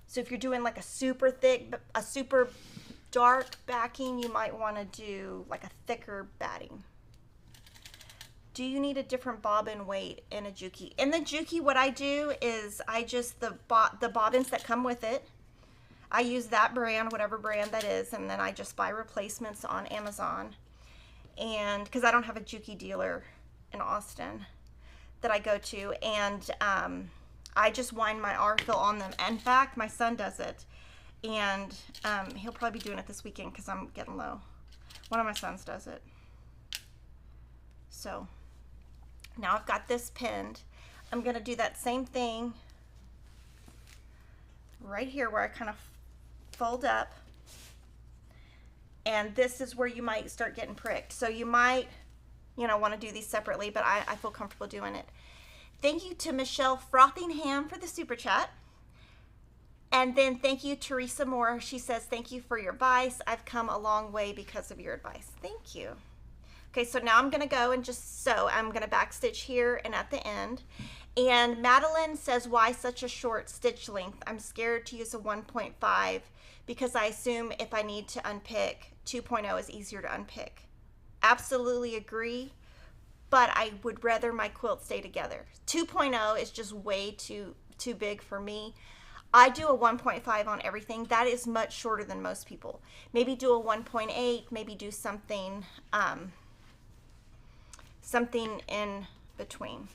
So if you're doing like a super thick, a super dark backing, you might want to do like a thicker batting. Do you need a different bobbin weight in a Juki? In the Juki, what I do is I just, the bobbins that come with it, I use that brand, whatever brand that is, and then I just buy replacements on Amazon. And because I don't have a Juki dealer in Austin that I go to, and I just wind my R-fill on them. In fact, my son does it, and he'll probably be doing it this weekend because I'm getting low. One of my sons does it. So now I've got this pinned. I'm going to do that same thing right here where I kind of fold up, and this is where you might start getting pricked. So you might, you know, want to do these separately, but I feel comfortable doing it. Thank you to Michelle Frothingham for the super chat. And then thank you, Teresa Moore. She says, thank you for your advice. I've come a long way because of your advice. Thank you. Okay, so now I'm going to go and just sew. I'm going to backstitch here and at the end. And Madeline says, why such a short stitch length? I'm scared to use a 1.5 because I assume if I need to unpick, 2.0 is easier to unpick. Absolutely agree, but I would rather my quilt stay together. 2.0 is just way too big for me. I do a 1.5 on everything. That is much shorter than most people. Maybe do a 1.8, maybe do something something in between.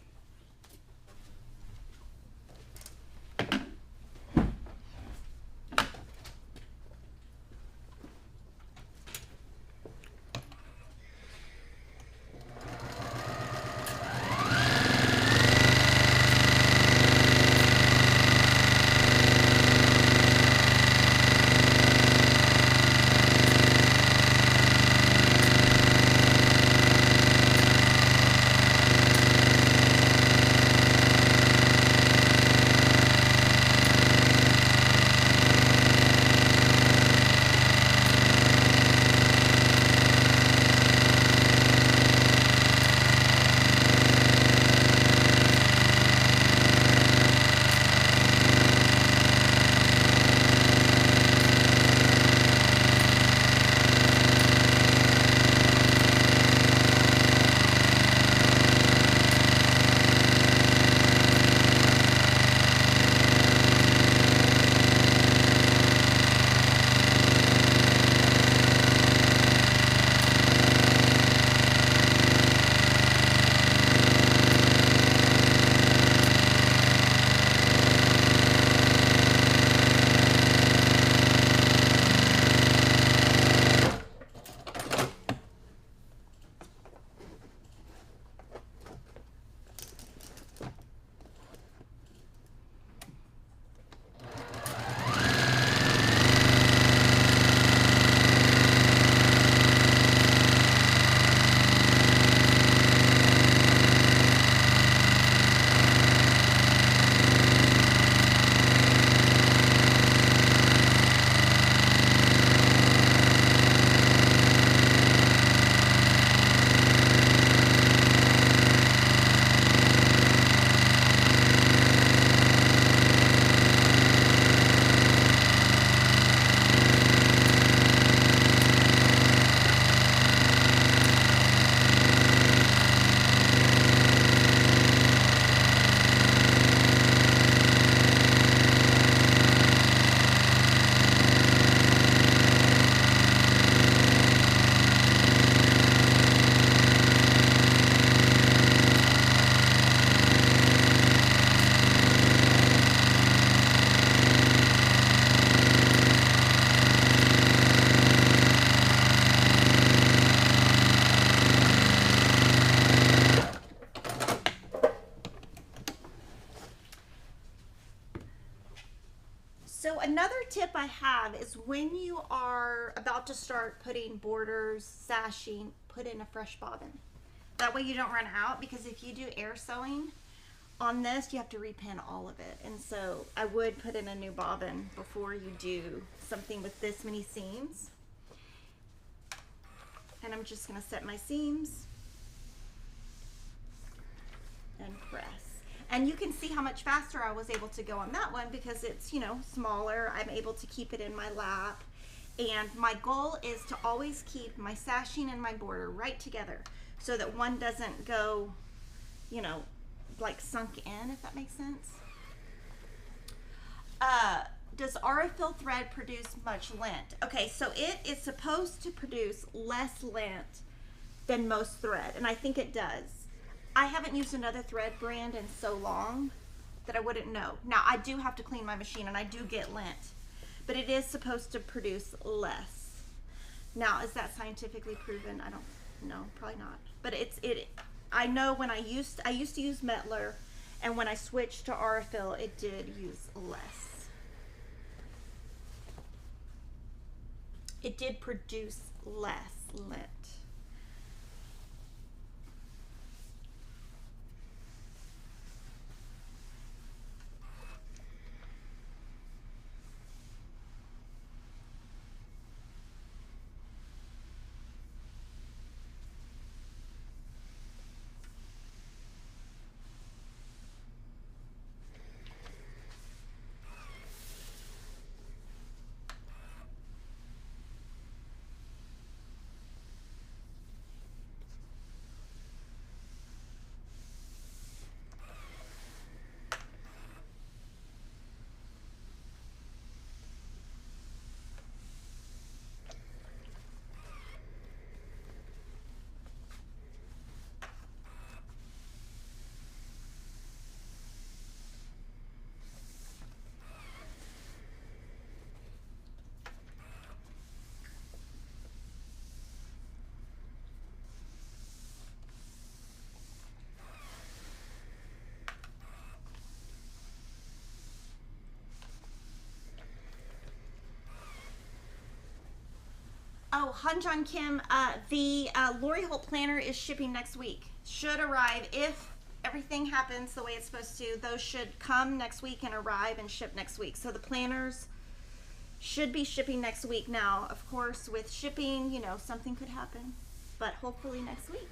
I have is when you are about to start putting borders, sashing, put in a fresh bobbin. That way you don't run out, because if you do air sewing on this, you have to repin all of it. And so I would put in a new bobbin before you do something with this many seams. And I'm just going to set my seams and press. And you can see how much faster I was able to go on that one, because it's, you know, smaller. I'm able to keep it in my lap. And my goal is to always keep my sashing and my border right together, so that one doesn't go, you know, like sunk in, if that makes sense. Does Aurifil thread produce much lint? Okay, so it is supposed to produce less lint than most thread, and I think it does. I haven't used another thread brand in so long that I wouldn't know. Now, I do have to clean my machine, and I do get lint, but it is supposed to produce less. Now, is that scientifically proven? I don't know, probably not. But I know when I used to use Metler, and when I switched to Aurifil, it did use less. It did produce less lint. Oh, Hanjan Kim, the Lori Holt planner is shipping next week. Should arrive, if everything happens the way it's supposed to. Those should come next week and arrive and ship next week. So the planners should be shipping next week. Now, of course, with shipping, you know, something could happen, but hopefully next week.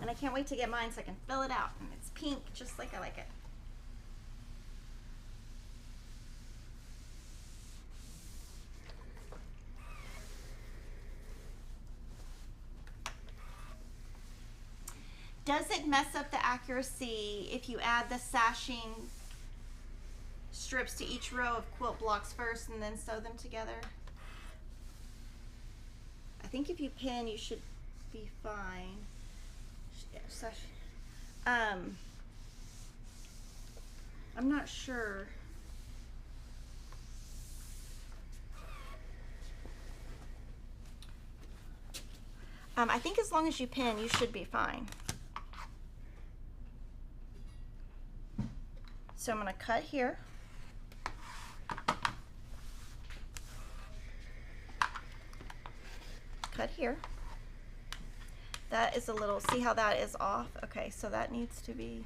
And I can't wait to get mine so I can fill it out. And it's pink, just like I like it. Does it mess up the accuracy if you add the sashing strips to each row of quilt blocks first and then sew them together? I think if you pin, you should be fine. I'm not sure. I think as long as you pin, you should be fine. So I'm going to cut here. Cut here. That is a little, see how that is off? Okay, so that needs to be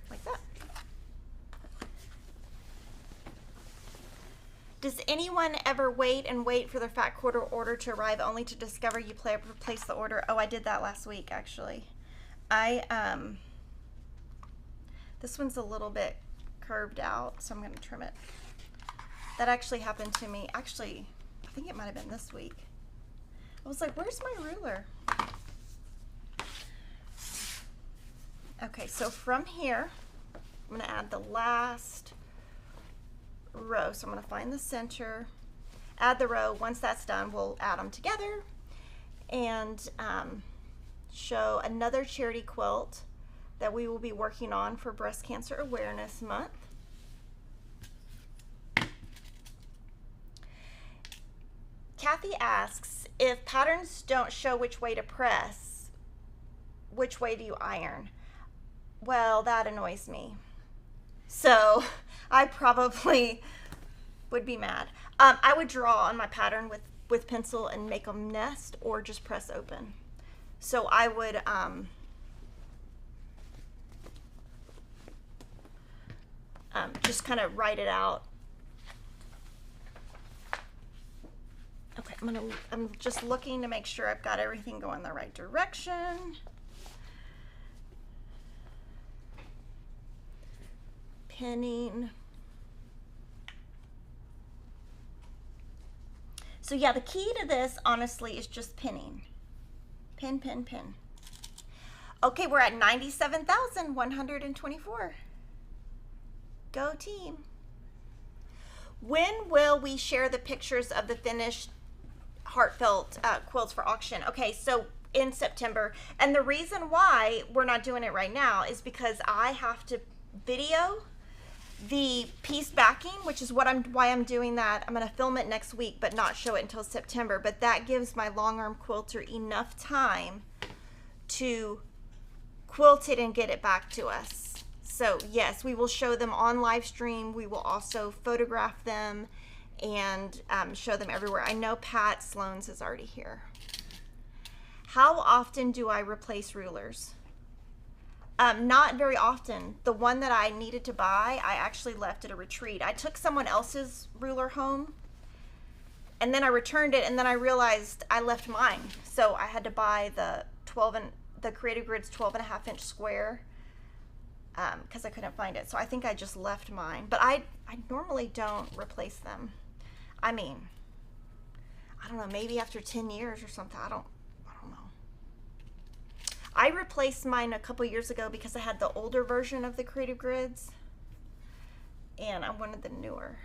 like that. Does anyone ever wait and wait for their fat quarter order to arrive only to discover you placed the order? Oh, I did that last week, actually. This one's a little bit curved out, so I'm going to trim it. That actually happened to me. Actually, I think it might have been this week. I was like, where's my ruler? Okay, so from here, I'm going to add the last row. So I'm going to find the center, add the row. Once that's done, we'll add them together and show another charity quilt that we will be working on for Breast Cancer Awareness Month. Kathy asks, if patterns don't show which way to press, which way do you iron? Well, that annoys me. So I probably would be mad. I would draw on my pattern with pencil and make them nest, or just press open. So I would just kind of write it out. Okay, I'm just looking to make sure I've got everything going the right direction. Pinning. So yeah, the key to this, honestly, is just pinning. Pin, pin, pin. Okay, we're at 97,124. Go team. When will we share the pictures of the finished Heartfelt quilts for auction? Okay, so in September. And the reason why we're not doing it right now is because I have to video the piece backing, which is why I'm doing that. I'm going to film it next week, but not show it until September. But that gives my long arm quilter enough time to quilt it and get it back to us. So yes, we will show them on live stream. We will also photograph them and show them everywhere. I know Pat Sloan's is already here. How often do I replace rulers? Not very often. The one that I needed to buy, I actually left at a retreat. I took someone else's ruler home, and then I returned it, and then I realized I left mine. So I had to buy the Creative Grids 12.5-inch square because I couldn't find it. So I think I just left mine. But I normally don't replace them. I mean, I don't know, maybe after 10 years or something. I don't know. I replaced mine a couple years ago because I had the older version of the Creative Grids, and I wanted the newer,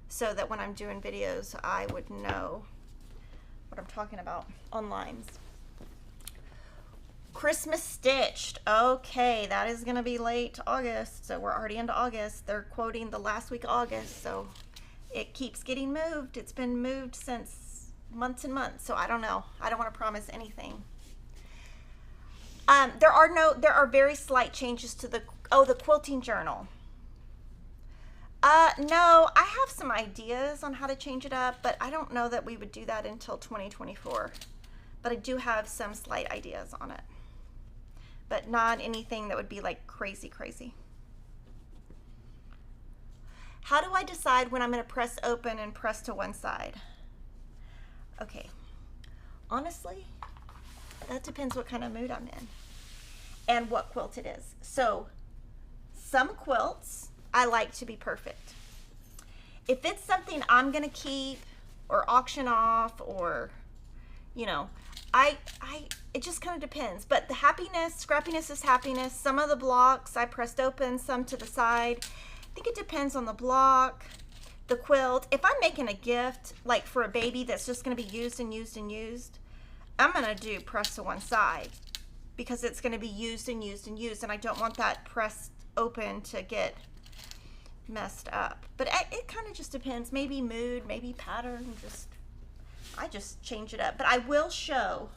so that when I'm doing videos, I would know what I'm talking about on lines. Christmas stitched. Okay, that is going to be late August, so we're already into August. They're quoting the last week of August, so it keeps getting moved. It's been moved since months and months, so I don't know. I don't want to promise anything. There are very slight changes to the quilting journal. No, I have some ideas on how to change it up, but I don't know that we would do that until 2024. But I do have some slight ideas on it, but not anything that would be like crazy. How do I decide when I'm going to press open and press to one side? Okay, honestly, that depends what kind of mood I'm in and what quilt it is. So some quilts I like to be perfect. If it's something I'm going to keep or auction off, or, you know, it just kind of depends. But the Scrappiness is happiness. Some of the blocks I pressed open, some to the side. I think it depends on the block, the quilt. If I'm making a gift, like for a baby that's just going to be used and used and used, I'm going to do press to one side because it's going to be used and used and used, and I don't want that pressed open to get messed up. But it kind of just depends. Maybe mood, maybe pattern. I just change it up. But I will show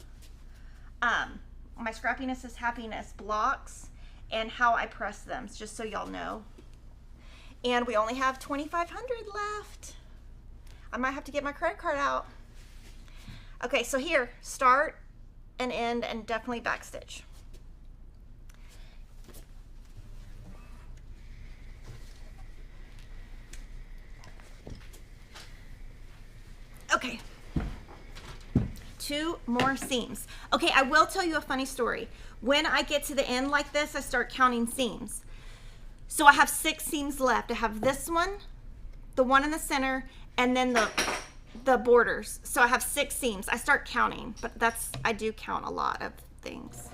my Scrappiness is Happiness blocks and how I press them, just so y'all know. And we only have 2,500 left. I might have to get my credit card out. Okay, so here, start and end, and definitely backstitch. Okay, 2 more seams. Okay, I will tell you a funny story. When I get to the end like this, I start counting seams. So I have 6 seams left. I have this one, the one in the center, and then the borders. So I have 6 seams. I start counting, but I do count a lot of things.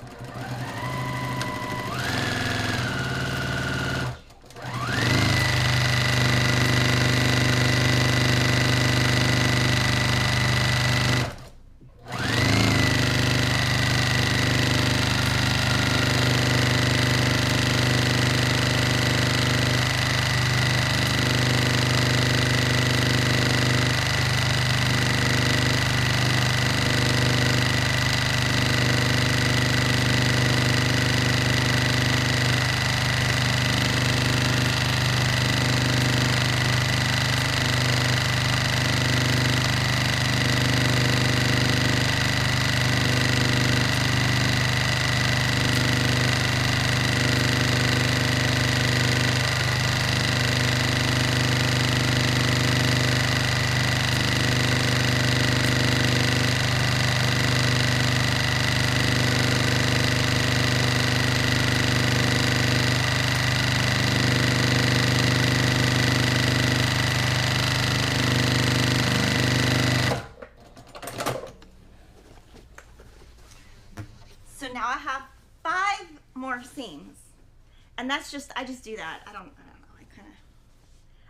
And that's just, I just do that. I don't know.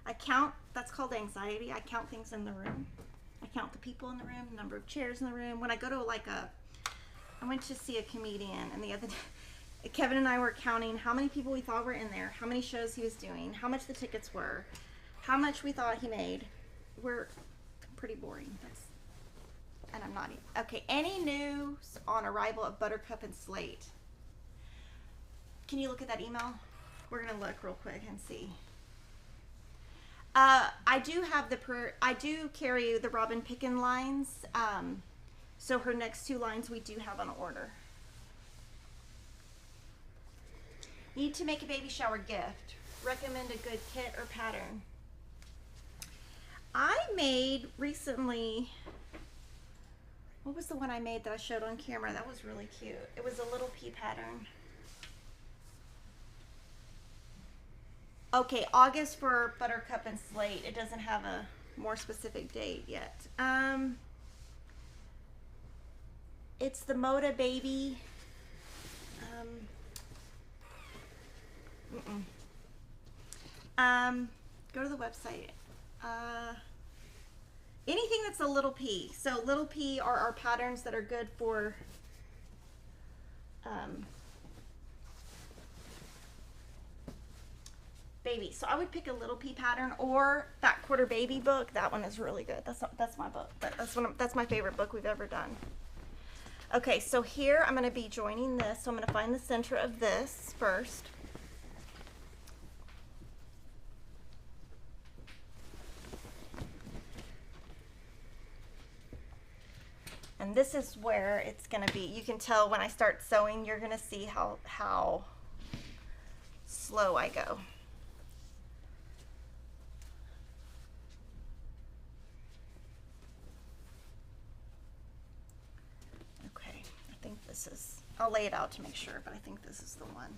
I count, that's called anxiety. I count things in the room. I count the people in the room, the number of chairs in the room. When I go to I went to see a comedian, and the other day, Kevin and I were counting how many people we thought were in there, how many shows he was doing, how much the tickets were, how much we thought he made. We're pretty boring. And I'm not even. Okay, any news on arrival of Buttercup and Slate? Can you look at that email? We're gonna look real quick and see. I do carry the Robin Pickin lines. So her next 2 lines we do have on order. Need to make a baby shower gift. Recommend a good kit or pattern. I made recently, what was the one I made that I showed on camera? That was really cute. It was a little pea pattern. Okay, August for Buttercup and Slate. It doesn't have a more specific date yet. It's the Moda Baby. Go to the website. Anything that's a little pea. So little pea are our patterns that are good for baby. So I would pick a little pea pattern or that Quarter Baby book. That one is really good. That's my book. That's my favorite book we've ever done. Okay, so here I'm going to be joining this. So I'm going to find the center of this first. And this is where it's going to be. You can tell when I start sewing, you're going to see how slow I go. Okay, I think this is, I'll lay it out to make sure, but I think this is the one.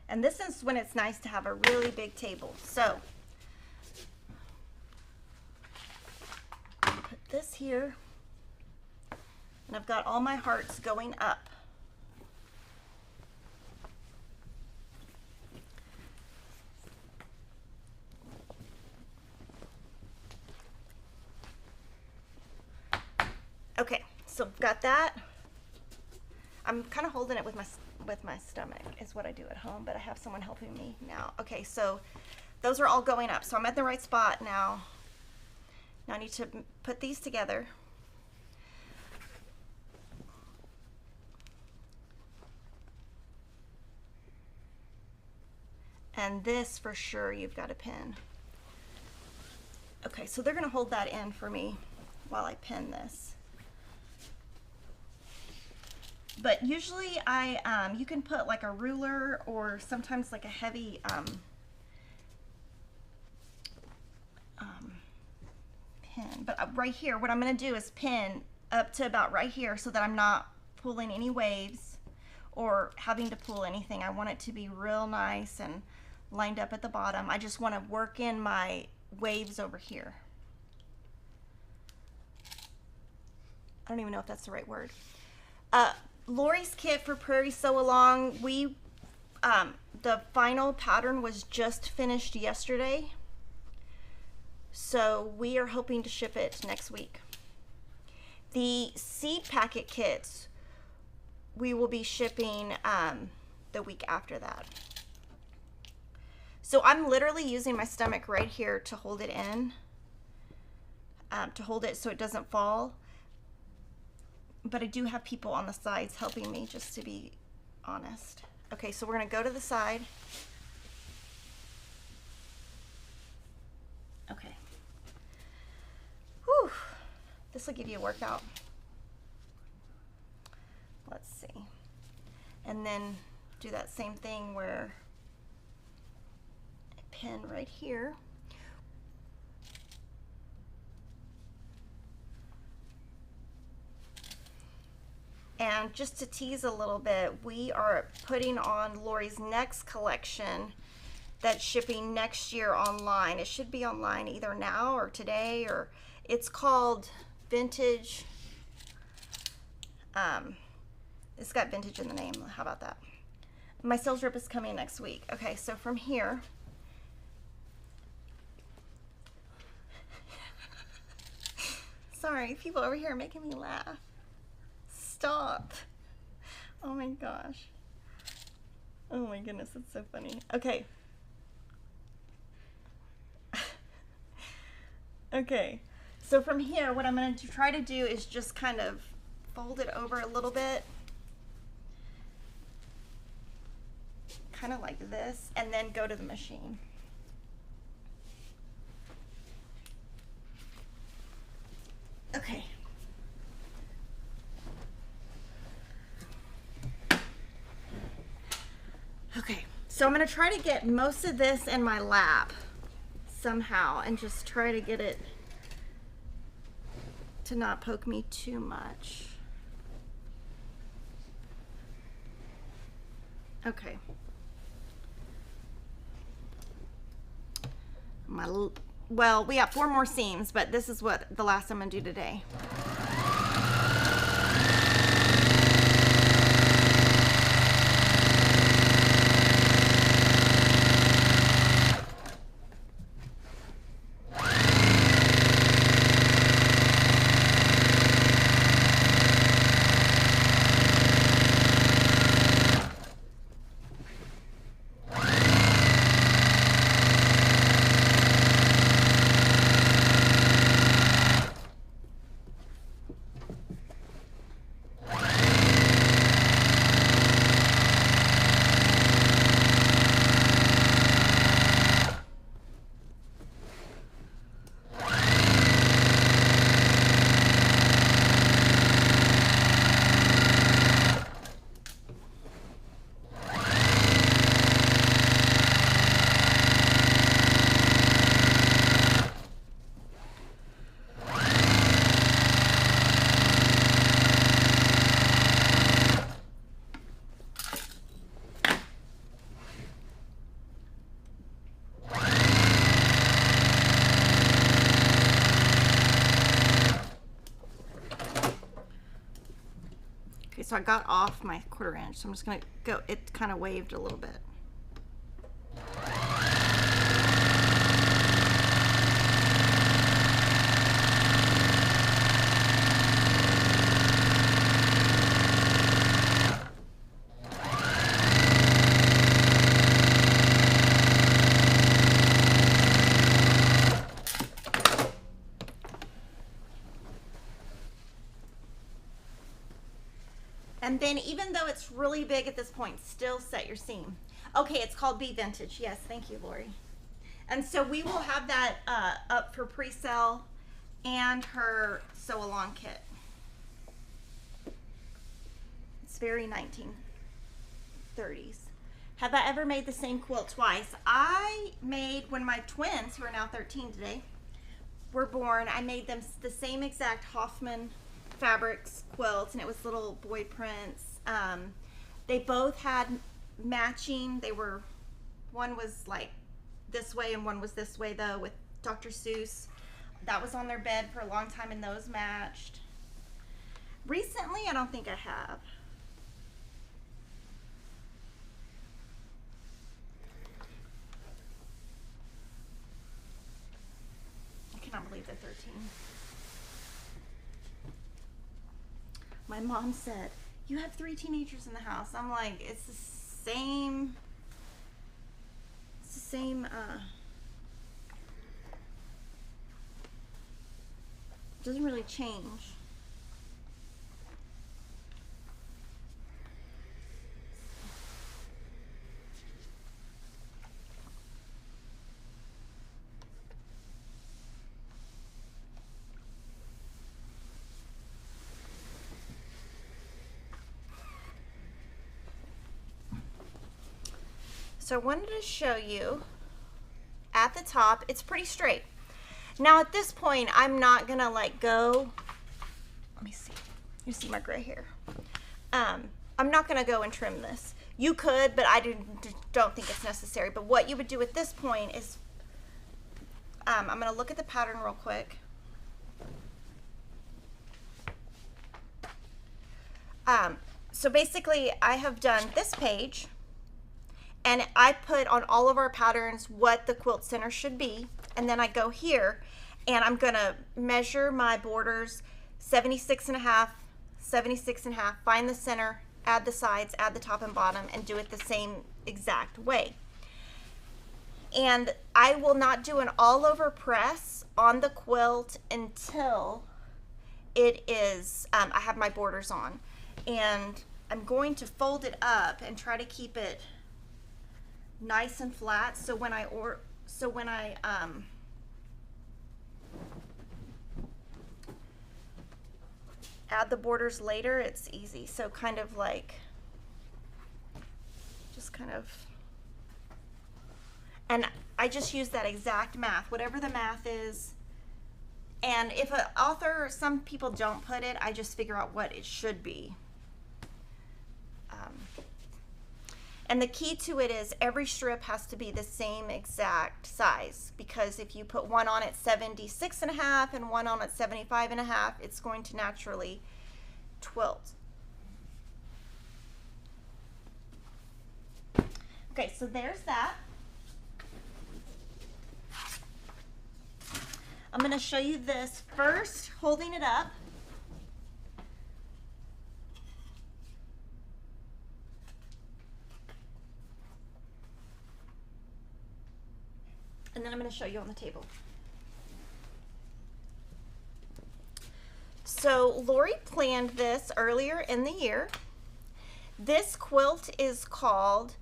And this is when it's nice to have a really big table. So, put this here, and I've got all my hearts going up. Okay, so I've got that. I'm kind of holding it with my stomach is what I do at home, but I have someone helping me now. Okay, so those are all going up. So I'm at the right spot now. Now I need to put these together. And this for sure you've got to pin. Okay, so they're going to hold that in for me while I pin this. But usually you can put like a ruler or sometimes like a heavy pin. But right here, what I'm going to do is pin up to about right here so that I'm not pulling any waves or having to pull anything. I want it to be real nice and lined up at the bottom. I just want to work in my waves over here. I don't even know if that's the right word. Lori's kit for Prairie Sew Along, the final pattern was just finished yesterday, so we are hoping to ship it next week. The seed packet kits we will be shipping the week after that. So I'm literally using my stomach right here to hold it in, to hold it so it doesn't fall. But I do have people on the sides helping me, just to be honest. Okay, so we're going to go to the side. Okay. Whew. This will give you a workout. Let's see. And then do that same thing where I pin right here. And just to tease a little bit, we are putting on Lori's next collection that's shipping next year online. It should be online either now or today, or it's called vintage. It's got vintage in the name. How about that? My sales rep is coming next week. Okay, so from here, sorry, people over here are making me laugh. Stop. Oh my gosh. Oh my goodness, it's so funny. Okay. Okay, so from here, what I'm going to try to do is just kind of fold it over a little bit. Kind of like this, and then go to the machine. Okay. Okay, so I'm going to try to get most of this in my lap somehow and just try to get it to not poke me too much. Okay. Well, we have 4 more seams, but this is what the last I'm going to do today. So I got off my 1/4 inch, so I'm just going to go, it kind of waved a little bit. And then even though it's really big at this point, still set your seam. Okay, it's called Be Vintage. Yes, thank you, Lori. And so we will have that up for pre-sale and her sew-along kit. It's very 1930s. Have I ever made the same quilt twice? I made, when my twins, who are now 13 today, were born, I made them the same exact Hoffman fabrics quilts, and it was little boy prints. They both had matching. They were, one was like this way and one was this way though, with Dr. Seuss. That was on their bed for a long time, and those matched. Recently, I don't think I have. I cannot believe they're 13. My mom said, "You have 3 teenagers in the house." I'm like, it's the same, doesn't really change. So I wanted to show you at the top, it's pretty straight. Now at this point, I'm not gonna like go, let me see, you see my gray hair. I'm not gonna go and trim this. You could, but I don't think it's necessary. But what you would do at this point is, I'm gonna look at the pattern real quick. So basically I have done this page, and I put on all of our patterns what the quilt center should be, and then I go here and I'm gonna measure my borders 76.5, 76.5, find the center, add the sides, add the top and bottom, and do it the same exact way. And I will not do an all over press on the quilt until it is, I have my borders on. And I'm going to fold it up and try to keep it nice and flat, so when I add the borders later, it's easy. So kind of like, just kind of, and I just use that exact math, whatever the math is. And if an author, some people don't put it, I just figure out what it should be. And the key to it is every strip has to be the same exact size, because if you put one on at 76.5 and one on at 75.5, it's going to naturally twilt. Okay, so there's that. I'm going to show you this first, holding it up. And then I'm going to show you on the table. So Lori planned this earlier in the year. This quilt is called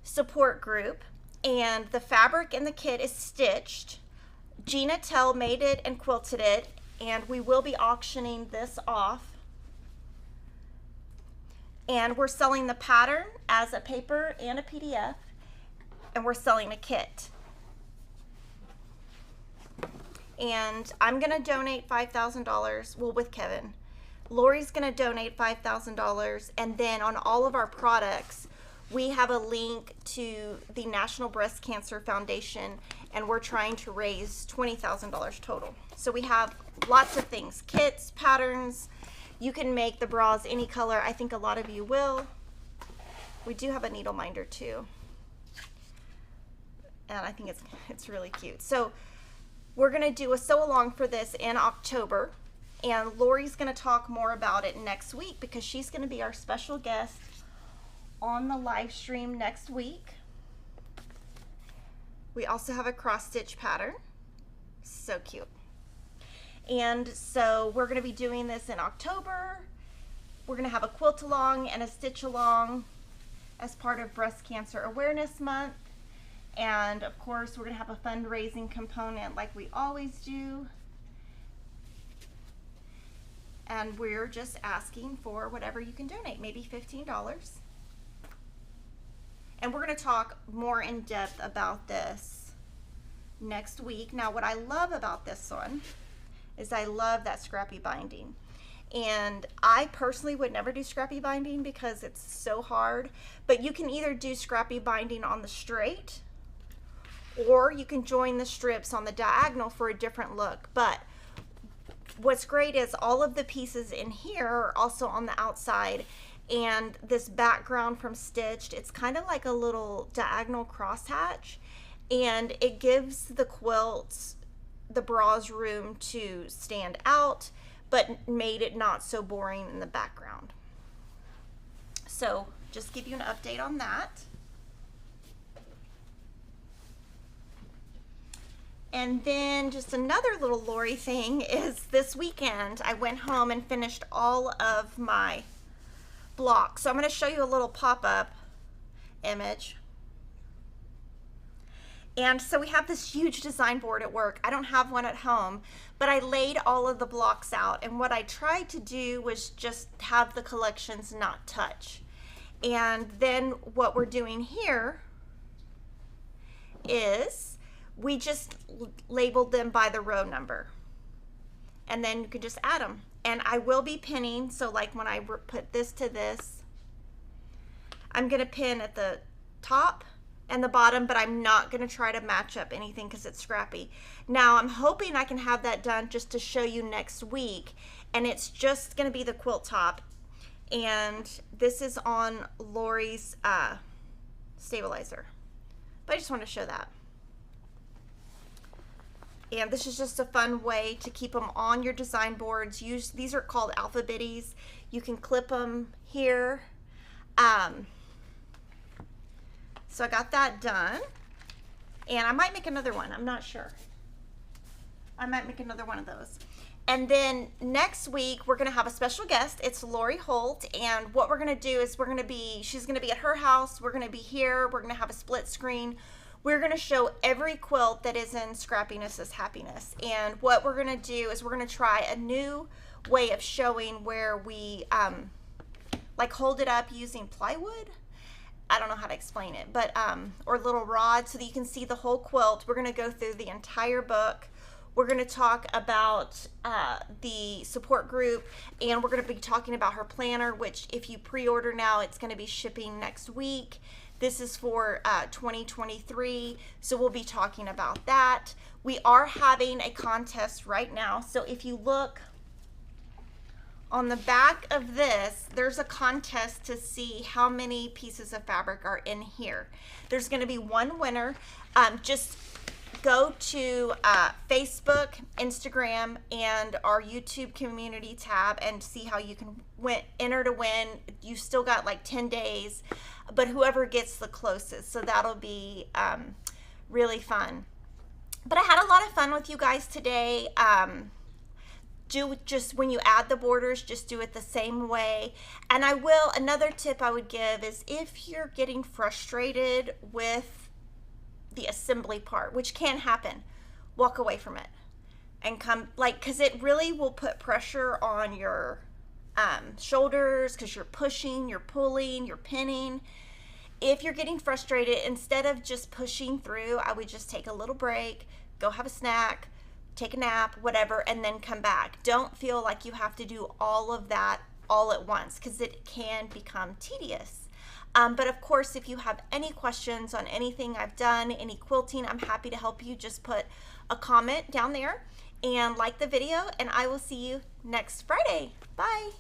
Support Group, and the fabric in the kit is stitched. Gina Tell made it and quilted it, and we will be auctioning this off. And we're selling the pattern as a paper and a PDF, and we're selling a kit. And I'm going to donate $5,000, well, with Kevin. Lori's going to donate $5,000, and then on all of our products, we have a link to the National Breast Cancer Foundation, and we're trying to raise $20,000 total. So we have lots of things, kits, patterns. You can make the bras any color. I think a lot of you will. We do have a needle minder too, and I think it's really cute. So we're going to do a sew along for this in October, and Lori's going to talk more about it next week because she's going to be our special guest on the live stream next week. We also have a cross stitch pattern. So cute. And so we're going to be doing this in October. We're going to have a quilt along and a stitch along as part of Breast Cancer Awareness Month. And of course, we're going to have a fundraising component like we always do. And we're just asking for whatever you can donate, maybe $15. And we're going to talk more in depth about this next week. Now, what I love about this one is I love that scrappy binding. And I personally would never do scrappy binding because it's so hard. But you can either do scrappy binding on the straight, or you can join the strips on the diagonal for a different look. But what's great is all of the pieces in here are also on the outside, and this background from Stitched, it's kind of like a little diagonal crosshatch, and it gives the quilts, the bras, room to stand out, but made it not so boring in the background. So just give you an update on that. And then just another little Lori thing is this weekend I went home and finished all of my blocks. So I'm going to show you a little pop-up image. And so we have this huge design board at work. I don't have one at home, but I laid all of the blocks out. And what I tried to do was just have the collections not touch. And then what we're doing here is we just labeled them by the row number, and then you can just add them. And I will be pinning, so like when I put this to this, I'm gonna pin at the top and the bottom, but I'm not gonna try to match up anything because it's scrappy. Now I'm hoping I can have that done just to show you next week, and it's just gonna be the quilt top. and this is on Lori's stabilizer. But I just want to show that. And this is just a fun way to keep them on your design boards. These are called alphabetties. You can clip them here. So I got that done. And I might make another one. I'm not sure. I might make another one of those. And then next week, we're going to have a special guest. It's Lori Holt. And what we're going to do is she's going to be at her house. We're going to be here. We're going to have a split screen. We're going to show every quilt that is in Scrappiness is Happiness. And what we're going to do is we're going to try a new way of showing where we like hold it up using plywood. I don't know how to explain it, but or little rods so that you can see the whole quilt. We're going to go through the entire book. We're going to talk about the support group, and we're going to be talking about her planner, which if you pre-order now, it's going to be shipping next week. This is for 2023, so we'll be talking about that. We are having a contest right now, so if you look on the back of this, there's a contest to see how many pieces of fabric are in here. There's going to be one winner. Just go to Facebook, Instagram, and our YouTube community tab and see how you can enter to win. You still got like 10 days, but whoever gets the closest. So that'll be really fun. But I had a lot of fun with you guys today. Just when you add the borders, just do it the same way. And another tip I would give is if you're getting frustrated with the assembly part, which can happen, walk away from it and because it really will put pressure on your shoulders, because you're pushing, you're pulling, you're pinning. If you're getting frustrated, instead of just pushing through, I would just take a little break, go have a snack, take a nap, whatever, and then come back. Don't feel like you have to do all of that all at once, because it can become tedious. But of course, if you have any questions on anything I've done, any quilting, I'm happy to help you. Just put a comment down there and like the video, and I will see you next Friday. Bye.